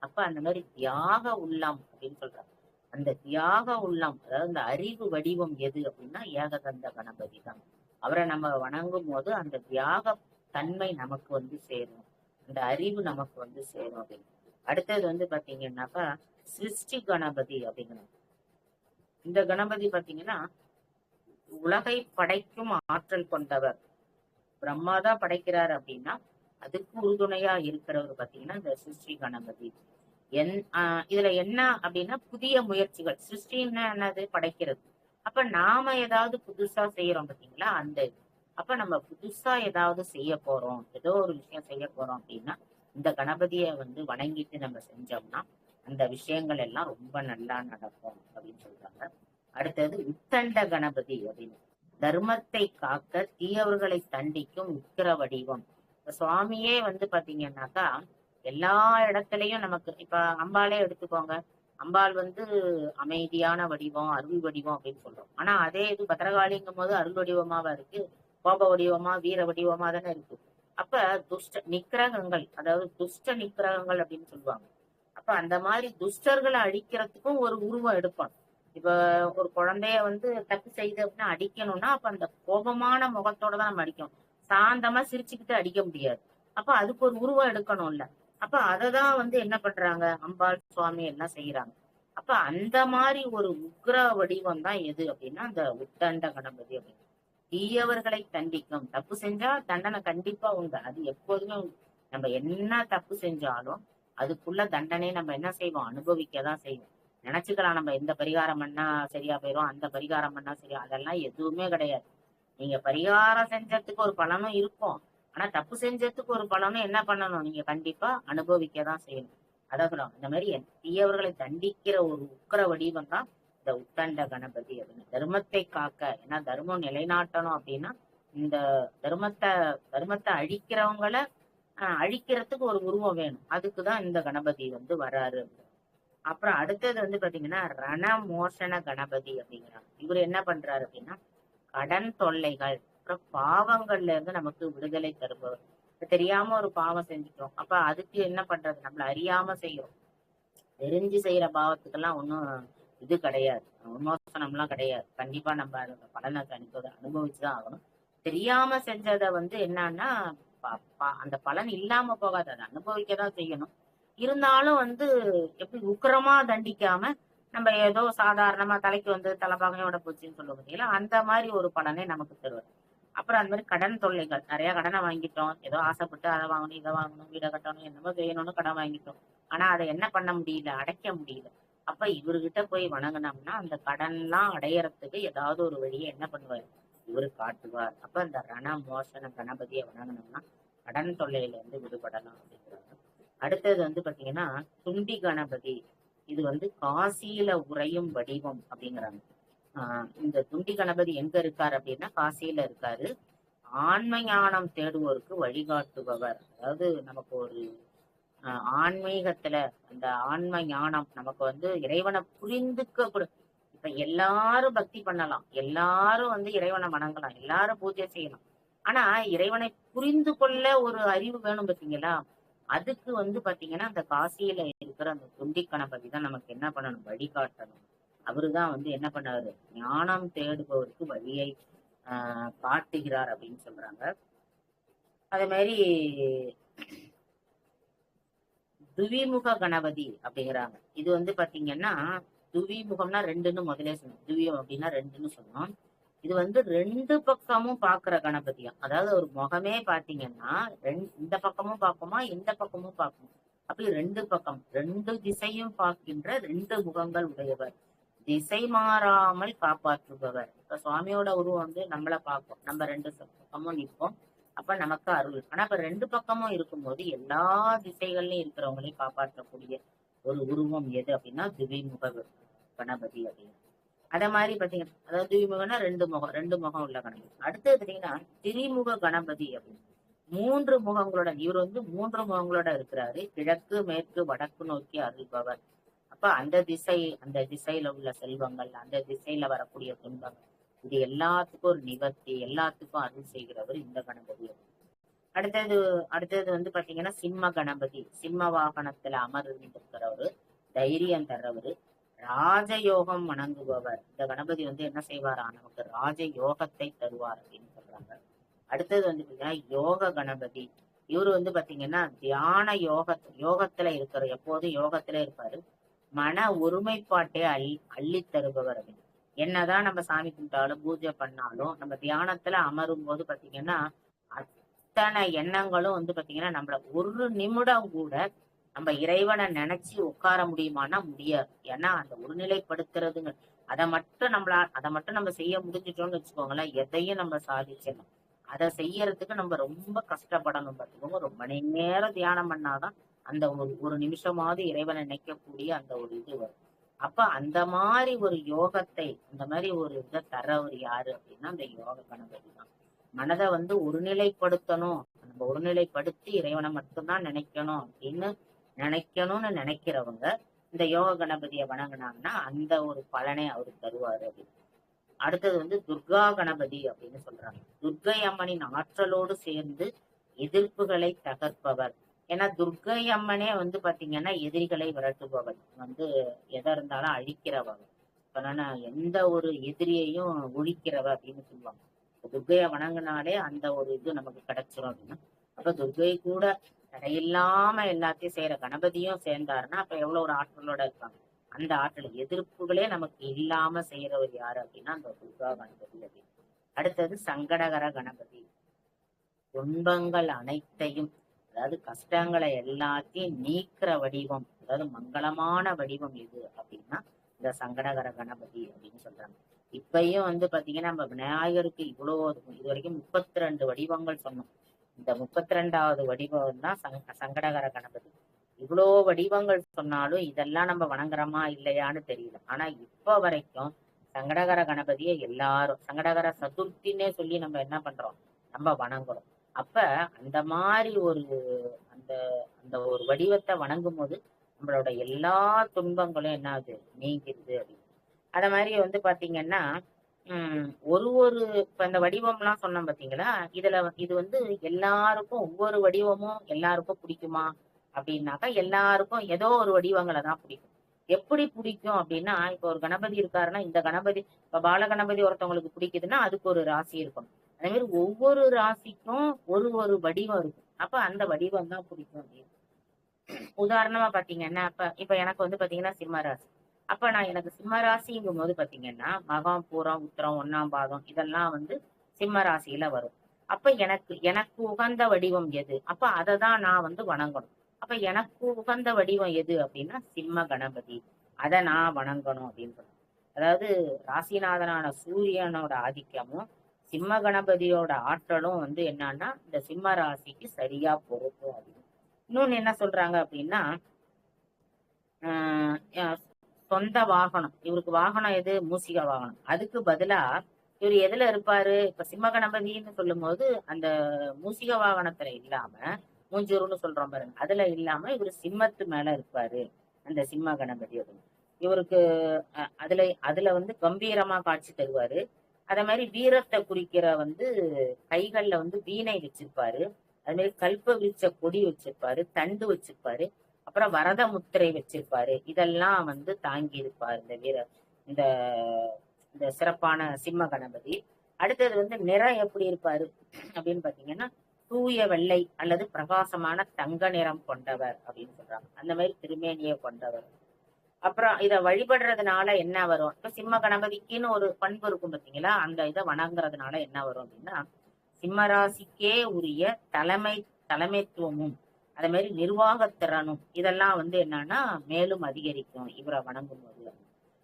அப்ப அந்த மாதிரி தியாக உள்ளம் அப்படின்னு சொல்றாரு. அந்த தியாக உள்ளம், அதாவது அந்த அறிவு வடிவம் எது அப்படின்னா ஏகதந்த கணபதி தான். அவரை நம்ம வணங்கும் போது அந்த தியாக தன்மை நமக்கு வந்து சேரும், அந்த அறிவு நமக்கு வந்து சேரும் அப்படின்னு. அடுத்தது வந்து பாத்தீங்கன்னாக்கா சிருஷ்டி கணபதி அப்படிங்கிறது. இந்த கணபதி பாத்தீங்கன்னா உலகை படைக்கும் ஆற்றல் கொண்டவர். பிரம்மாதான் படைக்கிறார் அப்படின்னா அதுக்கு உறுதுணையா இருக்கிறவர் பாத்தீங்கன்னா இந்த சிருஷ்டி கணபதி. இதுல என்ன அப்படின்னா புதிய முயற்சிகள். சிருஷ்டின்னா என்னது, படைக்கிறது. அப்ப நாம ஏதாவது புதுசா செய்யறோம் பாத்தீங்களா, அப்ப நம்ம புதுசா ஏதாவது செய்ய போறோம், ஏதோ ஒரு விஷயம் செய்ய போறோம் அப்படின்னா இந்த கணபதியை வந்து வணங்கிட்டு நம்ம செஞ்சோம்னா அந்த விஷயங்கள் எல்லாம் ரொம்ப நல்லா நடக்கும் அப்படின்னு சொல்றாங்க. அடுத்தது உத்தண்ட கணபதி அப்படின்னு, தர்மத்தை காக்க தீயவர்களை தண்டிக்கும் உக்கிர வடிவம். சுவாமியே வந்து பாத்தீங்கன்னாக்கா எல்லா இடத்துலயும் நமக்கு, இப்ப அம்பாலே எடுத்துக்கோங்க, அம்பாள் வந்து அமைதியான வடிவம், அருள் வடிவம் அப்படின்னு சொல்றோம். ஆனா அதே இது பத்திரகாளிங்கும் போது அருள் வடிவமாவா இருக்கு, கோப வடிவமா வீர வடிவமா தானே இருக்கு. அப்ப துஷ்ட நிக்கிரகங்கள், அதாவது துஷ்ட நிக்கிரகங்கள் அப்படின்னு சொல்லுவாங்க. அப்ப அந்த மாதிரி துஷ்டர்களை அழிக்கிறதுக்கும் ஒரு உருவம் எடுப்பாங்க. இப்ப ஒரு குழந்தைய வந்து தப்பு செய்து அப்படின்னா அடிக்கணும்னா அப்ப அந்த கோபமான முகத்தோட தான் நம்ம அடிக்கணும், சாந்தமா சிரிச்சுக்கிட்டு அடிக்க முடியாது. அப்ப அதுக்கு ஒரு உருவம் எடுக்கணும்ல. அப்ப அததான் வந்து என்ன பண்றாங்க, அம்பாள் சுவாமி எல்லாம் செய்யறாங்க. அப்ப அந்த மாதிரி ஒரு உக்ர வடிவம் தான் எது அப்படின்னா அந்த உத்தண்ட கணபதி அப்படின்னு. தீயவர்களை தண்டிக்கும், தப்பு செஞ்சா தண்டனை கண்டிப்பா உண்டு, அது எப்போதுமே உண்டு. நம்ம என்ன தப்பு செஞ்சாலும் அதுக்குள்ள தண்டனை நம்ம என்ன செய்வோம், அனுபவிக்கதான் செய்வோம். நினைச்சுக்கலாம் நம்ம எந்த பரிகாரம் பண்ணா சரியா போயிரும், அந்த பரிகாரம் பண்ணா சரியா, அதெல்லாம் எதுவுமே கிடையாது. நீங்க பரிகாரம் செஞ்சதுக்கு ஒரு பலனும் இருக்கும், ஆனா தப்பு செஞ்சதுக்கு ஒரு பலனும் என்ன பண்ணணும், நீங்க கண்டிப்பா அனுபவிக்கதான் செய்யணும். அதான் சொல்லுவாங்க, இந்த மாதிரி தீயவர்களை தண்டிக்கிற ஒரு உக்கிர வடிவம் தான் இந்த உத்தண்ட கணபதி அப்படின்னு. தர்மத்தை காக்க, ஏன்னா தர்மம் நிலைநாட்டணும் அப்படின்னா இந்த தர்மத்தை அழிக்கிறவங்களை அழிக்கிறதுக்கு ஒரு உருவம் வேணும், அதுக்குதான் இந்த கணபதி வந்து வராரு. அப்புறம் அடுத்தது வந்து பாத்தீங்கன்னா ரண மோசன கணபதி அப்படிங்கிறாங்க. இவரு என்ன பண்றாரு அப்படின்னா கடன் தொல்லைகள் அப்புறம் பாவங்கள்ல இருந்து நமக்கு விடுதலை தருபவர். தெரியாம ஒரு பாவம் செஞ்சுட்டோம், அப்ப அதுக்கு என்ன பண்றது, நம்மள அறியாம செய்யறோம், தெரிஞ்சு செய்யற பாவத்துக்கெல்லாம் ஒன்றும் இது கிடையாது, விமோசனம்லாம் கிடையாது. கண்டிப்பா நம்ம அதோட பலனை கணித்தோட அனுபவிச்சுதான் ஆகணும். தெரியாம செஞ்சதை வந்து என்னன்னா அந்த பலன் இல்லாம போகாது, அதை அனுபவிக்கதான் செய்யணும். இருந்தாலும் வந்து எப்படி உக்கிரமா தண்டிக்காம நம்ம ஏதோ சாதாரணமா தலைக்கு வந்து தலைப்பாகையோட போச்சுன்னு சொல்லுவோம் பார்த்தீங்களா, அந்த மாதிரி ஒரு பலனை நமக்கு தருவது. அப்புறம் அந்த மாதிரி கடன் தொல்லைகள், நிறைய கடனை வாங்கிட்டோம், ஏதோ ஆசைப்பட்டு அதை வாங்கணும் இதை வாங்கணும் வீடை கட்டணும் என்னமோ செய்யணும்னு கடன் வாங்கிட்டோம், ஆனா அதை என்ன பண்ண முடியல, அடைக்க முடியல. அப்ப இவர்கிட்ட போய் வணங்கினோம்னா அந்த கடன்லாம் அடையறதுக்கு ஏதாவது ஒரு வழியை என்ன பண்ணுவார், இவரு காட்டுவார். அப்ப இந்த ரண மோசன கணபதியை வணங்கினோம்னா கடன் தொல்லையில இருந்து விடுபடலாம் அப்படிங்கிறாங்க. அடுத்தது வந்து பாத்தீங்கன்னா துண்டி கணபதி, இது வந்து காசியில உறையும் வடிவம் அப்படிங்கிறாங்க. இந்த துண்டி கணபதி எங்க இருக்காரு அப்படின்னா காசியில இருக்காரு. ஆன்ம ஞானம் தேடுவோருக்கு வழிகாட்டுபவர். அதாவது நமக்கு ஒரு ஆன்மீகத்துல அந்த ஆன்ம ஞானம் நமக்கு வந்து இறைவனை புரிந்துக்க, இப்ப எல்லாரும் பக்தி பண்ணலாம், எல்லாரும் வந்து இறைவனை வணங்கலாம், எல்லாரும் பூஜை செய்யலாம். ஆனா இறைவனை புரிந்து கொள்ள ஒரு அறிவு வேணும் பாத்தீங்களா? அதுக்கு வந்து பாத்தீங்கன்னா அந்த காசியில இருக்கிற அந்த தொண்டி கணபதி தான் நமக்கு என்ன பண்ணணும், வழிகாட்டணும். அவருதான் வந்து என்ன பண்ணாரு, ஞானம் தேடுபவருக்கு வழியை காட்டுகிறார் அப்படின்னு சொல்றாங்க. அதே மாதிரி துவிமுக கணபதி அப்படிங்கிறாங்க. இது வந்து பாத்தீங்கன்னா துவிமுகம்னா ரெண்டுன்னு முதலே சொன்னோம், துவியம் அப்படின்னா ரெண்டுன்னு சொன்னோம். இது வந்து ரெண்டு பக்கமும் பாக்குற கணபதியா, அதாவது ஒரு முகமே பாத்தீங்கன்னா இந்த பக்கமும் பார்க்குமா இந்த பக்கமும் பார்க்குமா, அப்படி ரெண்டு பக்கம் ரெண்டு திசையும் பார்க்கின்ற ரெண்டு முகங்கள் உடையவர், திசை மாறாமல் காப்பாற்றுபவர். இப்ப சுவாமியோட உருவம் வந்து நம்மளை பார்க்கும், நம்ம ரெண்டு பக்கமும் நிற்போம், அப்ப நமக்கு அருள். ஆனா இப்ப ரெண்டு பக்கமும் இருக்கும்போது எல்லா திசைகள்லயும் இருக்கிறவங்களையும் காப்பாற்றக்கூடிய ஒரு உருவம் எது அப்படின்னா திவிமுக கணபதி அப்படின்னு. அத மாதிரி பாத்தீங்கன்னா, அதாவது திவிமுகம்னா ரெண்டு முகம் உள்ள கணபதி. அடுத்தது பாத்தீங்கன்னா திரிமுக கணபதி அப்படின்னு, மூன்று முகங்களோட, இவர் வந்து மூன்று முகங்களோட இருக்கிறாரு, கிழக்கு மேற்கு வடக்கு நோக்கி அருள்பவர். அப்ப அந்த திசையில உள்ள செல்வங்கள், அந்த திசையில வரக்கூடிய துன்பங்கள், இது எல்லாத்துக்கும் ஒரு நிவர்த்தி, எல்லாத்துக்கும் அருள் செய்கிறவர் இந்த கணபதி. அடுத்தது வந்து பாத்தீங்கன்னா சிம்ம கணபதி, சிம்ம வாகனத்துல அமர்ந்திருக்கிறவரு, தைரியம் தர்றவரு, ராஜயோகம் வணங்குபவர். இந்த கணபதி வந்து என்ன செய்வாரா, நமக்கு ராஜ யோகத்தை தருவார் அப்படின்னு சொல்றாங்க. அடுத்தது வந்து பாத்தீங்கன்னா யோக கணபதி, இவரு வந்து பாத்தீங்கன்னா தியான யோகத்துல இருக்கிற, எப்போதும் யோகத்துல இருப்பாரு, மன ஒருமைப்பாட்டை அள்ளி தருபவர் அப்படின்னு. என்னதான் நம்ம சாமி கும்பிட்டாலும் பூஜை பண்ணாலும் நம்ம தியானத்துல அமரும் போது பாத்தீங்கன்னா அத்தனை எண்ணங்களும் வந்து பாத்தீங்கன்னா நம்மள ஒரு நிமிடம் கூட நம்ம இறைவனை நினைச்சு உட்கார முடியுமானா முடியாது. ஏன்னா அந்த ஒருநிலைப்படுத்துறதுங்க, அதை மட்டும் நம்ம செய்ய முடிஞ்சிட்டோம்னு வச்சுக்கோங்களேன், எதையும் நம்ம சாதிச்சிடலாம். அதை செய்யறதுக்கு நம்ம ரொம்ப கஷ்டப்படணும் பார்த்துக்கோங்க. ரொம்ப நேரம் தியானம் பண்ணாதான் அந்த ஒரு நிமிஷமாவது இறைவனை நினைக்கக்கூடிய அந்த ஒரு இது வரும். அப்ப அந்த மாதிரி ஒரு யோகத்தை, அந்த மாதிரி ஒரு இதை தர்றவர் யாரு அப்படின்னா அந்த யோக கணபதி தான். மனதை வந்து ஒருநிலைப்படுத்தணும், நம்ம ஒருநிலைப்படுத்தி இறைவனை மட்டும்தான் நினைக்கணும்னு நினைக்கிறவங்க இந்த யோக கணபதியை வணங்கினாங்கன்னா அந்த ஒரு பலனை அவரு தருவாரு அப்படின்னு. அடுத்தது வந்து துர்கா கணபதி அப்படின்னு சொல்றாங்க. துர்கை அம்மனின் ஆற்றலோடு சேர்ந்து எதிர்ப்புகளை தகர்ப்பவர். ஏன்னா துர்கை அம்மனே வந்து பாத்தீங்கன்னா எதிரிகளை விரட்டுபவர், வந்து எதா இருந்தாலும் அழிக்கிறவர், எந்த ஒரு எதிரியையும் ஒழிக்கிறவ அப்படின்னு சொல்லுவாங்க. துர்கையை வணங்கினாலே அந்த ஒரு இது நமக்கு கிடைச்சிரும் அப்படின்னா, அப்ப துர்கை கூட தடையில்லாம எல்லாத்தையும் செய்யற கணபதியும் சேர்ந்தாருன்னா அப்ப எவ்வளவு ஒரு ஆற்றலோட இருப்பாங்க. அந்த ஆற்றல் எதிர்ப்புகளே நமக்கு இல்லாம செய்யறவர் யாரு அப்படின்னா அந்த துர்கா கணபதி அப்படின்னு. அடுத்தது சங்கடகர கணபதி, துன்பங்கள் அனைத்தையும், அதாவது கஷ்டங்களை எல்லாத்தையும் நீக்கிற வடிவம், அதாவது மங்களமான வடிவம் எது அப்படின்னா இந்த சங்கடகர கணபதி அப்படின்னு சொல்றாங்க. இப்பயும் வந்து பாத்தீங்கன்னா நம்ம விநாயகருக்கு இவ்வளவு, இது வரைக்கும் 32 வடிவங்கள் சொன்னோம். இந்த 32வது வடிவம் தான் சங்கடகர கணபதி. இவ்வளோ வடிவங்கள் சொன்னாலும் இதெல்லாம் நம்ம வணங்குறோமா இல்லையான்னு தெரியல. ஆனா இப்ப வரைக்கும் சங்கடகர கணபதியை எல்லாரும் சங்கடகர சதுர்த்தின்னே சொல்லி நம்ம என்ன பண்றோம், நம்ம வணங்குறோம். அப்ப அந்த மாதிரி ஒரு அந்த அந்த ஒரு வடிவத்தை வணங்கும் போது நம்மளோட எல்லா துன்பங்களும் என்ன ஆகுது, நீங்கிருது அப்படின்னு. அத மாதிரி வந்து பாத்தீங்கன்னா ஒரு இப்ப இந்த வடிவம் எல்லாம் சொன்னோம் பாத்தீங்களா, இது வந்து எல்லாருக்கும் ஒவ்வொரு வடிவமும் எல்லாருக்கும் பிடிக்குமா அப்படின்னாக்கா எல்லாருக்கும் ஏதோ ஒரு வடிவங்களை தான் பிடிக்கும். எப்படி பிடிக்கும் அப்படின்னா, இப்ப ஒரு கணபதி இருக்காருன்னா இந்த கணபதி, இப்ப பால கணபதி ஒருத்தவங்களுக்கு பிடிக்குதுன்னா அதுக்கு ஒரு ராசி இருக்கும். அதே மாதிரி ஒவ்வொரு ராசிக்கும் ஒரு வடிவம் இருக்கும். அப்ப அந்த வடிவம் தான் பிடிக்கும் அப்படின்னு. உதாரணமா பாத்தீங்கன்னா இப்ப எனக்கு வந்து பாத்தீங்கன்னா சிம்ம ராசி. அப்ப நான் எனக்கு சிம்ம ராசிங்கும் போது பாத்தீங்கன்னா மகம் பூரம் உத்திரம் 1ஆம் பாதம் இதெல்லாம் வந்து சிம்ம ராசியில வரும். அப்ப எனக்கு உகந்த வடிவம் எது, அப்ப அதை தான் நான் வந்து வணங்கணும். அப்ப எனக்கு உகந்த வடிவம் எது அப்படின்னா சிம்ம கணபதி, அதை நான் வணங்கணும் அப்படின்னு சொல்றேன். அதாவது ராசிநாதனான சூரியனோட ஆதிக்கமும் சிம்ம கணபதியோட ஆற்றலும் வந்து என்னன்னா இந்த சிம்ம ராசிக்கு சரியா பொருத்தும் அப்படின்னு. இன்னொன்னு என்ன சொல்றாங்க அப்படின்னா, சொந்த வாகனம், இவருக்கு வாகனம் எது, மூசிக வாகனம். அதுக்கு பதிலா இவர் எதுல இருப்பாரு, இப்ப சிம்ம கணபதினு சொல்லும் போது அந்த மூசிக வாகனத்துல இல்லாம மூஞ்சூருன்னு சொல்றோம் பாருங்க, அதுல இல்லாம இவர் சிம்மத்து மேல இருப்பாரு அந்த சிம்ம கணபதி அப்படின்னு. இவருக்கு அதுல அதுல வந்து கம்பீரமா காட்சி தருவாரு. அதே மாதிரி வீரத்தை குறிக்கிற வந்து கைகள்ல வந்து வீணை வச்சிருப்பாரு. அது மாதிரி கல்ப விருட்ச கொடி வச்சிருப்பாரு, தண்டு வச்சிருப்பாரு, அப்புறம் வரத முத்திரை வச்சிருப்பாரு. இதெல்லாம் வந்து தாங்கி இருப்பார் இந்த இந்த இந்த சிறப்பான சிம்ம கணபதி. அடுத்தது வந்து நிறம் எப்படி இருப்பாரு அப்படின்னு பாத்தீங்கன்னா, தூய வெள்ளை அல்லது பிரகாசமான தங்க நிறம் கொண்டவர் அப்படின்னு சொல்றாங்க. அந்த மாதிரி திருமேனியை கொண்டவர். அப்புறம் இத வழிபடுறதுனால என்ன வரும்? இப்ப சிம்ம கணபதிக்குன்னு ஒரு பண்பு இருக்கும் பாத்தீங்களா? அந்த இதை வணங்குறதுனால என்ன வரும் அப்படின்னா, சிம்ம ராசிக்கே உரிய தலைமைத்துவமும் அதே மாதிரி நிர்வாகத்திறனும் இதெல்லாம் வந்து என்னன்னா மேலும் அதிகரிக்கும் இவரை வணங்கும் போது.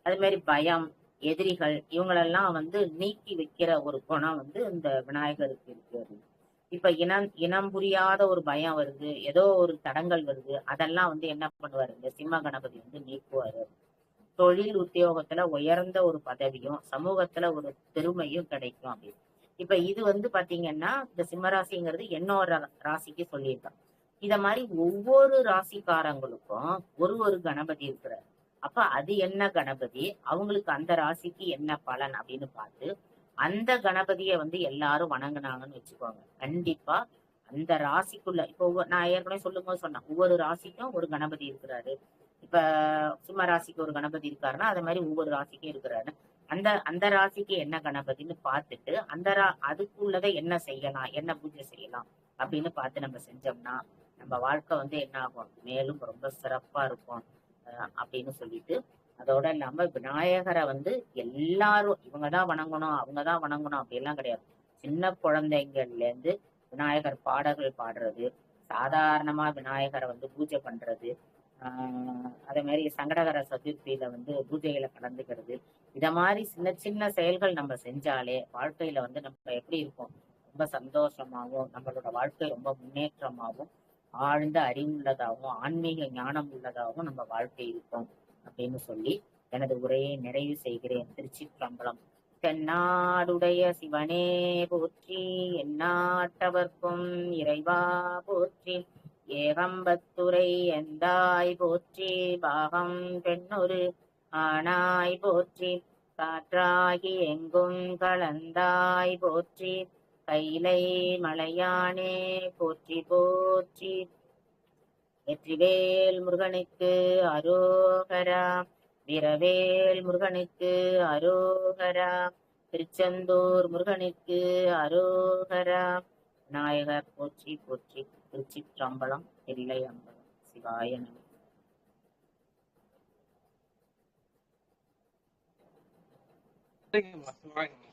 அது மாதிரி பயம், எதிரிகள் இவங்களெல்லாம் வந்து நீக்கி வைக்கிற ஒரு குணம் வந்து இந்த விநாயகருக்கு இருக்கு. இப்ப இனம் புரியாத ஒரு பயம் வருது, ஏதோ ஒரு தடங்கள் வருது, அதெல்லாம் வந்து என்ன பண்ணுவாரு இந்த சிம்ம கணபதி வந்து நீக்குவாரு. தொழில் உத்தியோகத்துல உயர்ந்த ஒரு பதவியும் சமூகத்துல ஒரு பெருமையும் கிடைக்கும் அப்படின்னு. இப்ப இது வந்து பாத்தீங்கன்னா இந்த சிம்மராசிங்கிறது இன்னொரு ராசிக்கு சொல்லியிருக்காங்க. இத மாதிரி ஒவ்வொரு ராசிக்காரங்களுக்கும் ஒரு கணபதி இருக்கிறார். அப்ப அது என்ன கணபதி, அவங்களுக்கு அந்த ராசிக்கு என்ன பலன் அப்படின்னு பார்த்து அந்த கணபதிய வந்து எல்லாரும் வணங்குனாங்கன்னு வச்சுக்கோங்க, கண்டிப்பா அந்த ராசிக்குள்ள இப்போ நான் ஏற்கனவே சொல்லும் போது சொன்னேன், ஒவ்வொரு ராசிக்கும் ஒரு கணபதி இருக்கிறாரு. இப்ப சிம்ம ராசிக்கு ஒரு கணபதி இருக்காருன்னா அது மாதிரி ஒவ்வொரு ராசிக்கும் இருக்கிறாரு. அந்த அந்த ராசிக்கு என்ன கணபதின்னு பார்த்துட்டு அதுக்குள்ளதை என்ன செய்யலாம், என்ன பூஜை செய்யலாம் அப்படின்னு பார்த்து நம்ம செஞ்சோம்னா நம்ம வாழ்க்கை வந்து என்ன ஆகும், மேலும் ரொம்ப சிறப்பா இருக்கும் அப்படின்னு சொல்லிட்டு, அதோட இல்லாம விநாயகரை வந்து எல்லாரும் இவங்கதான் வணங்கணும் அவங்கதான் வணங்கணும் அப்படியெல்லாம் கிடையாது. சின்ன குழந்தைங்கள்ல இருந்து விநாயகர் பாடல்கள் பாடுறது, சாதாரணமா விநாயகரை வந்து பூஜை பண்றது, அதே மாதிரி சங்கடகர சதுர்த்தியில வந்து பூஜைகளை கலந்துக்கிறது, இத மாதிரி சின்ன சின்ன செயல்கள் நம்ம செஞ்சாலே வாழ்க்கையில வந்து நம்ம எப்படி இருக்கும், ரொம்ப சந்தோஷமாகவும் நம்மளோட வாழ்க்கை ரொம்ப முன்னேற்றமாகவும் ஆழ்ந்த அறிவுள்ளதாகவும் ஆன்மீக ஞானம் உள்ளதாகவும் நம்ம வாழ்க்கை இருக்கும் அப்படின்னு சொல்லி எனது உரையை நிறைவு செய்கிறேன். திருச்சிற்றம்பலம். தென்னாடுடைய சிவனே போற்றி, எந்நாட்டவர்க்கும் இறைவா போற்றி, ஏகம்பத்துரை எந்தாய் போற்றி, பாகம் பெண்ணொரு ஆனாய் போற்றி, காற்றாகி எங்கும் கலந்தாய் போற்றி, கைலை மலையானே போற்றி போற்றி. வெற்றிவேல் முருகனுக்கு அரோகரா, வீரவேல் முருகனுக்கு அரோகரா, திருச்செந்தூர் முருகனுக்கு அரோகரா. விநாயகர் போற்றி போற்றி. திருச்சிற்றம்பலம். தில்லை அம்பலம். சிவாய நம. சரிங்கம்மா, சிவாய நம.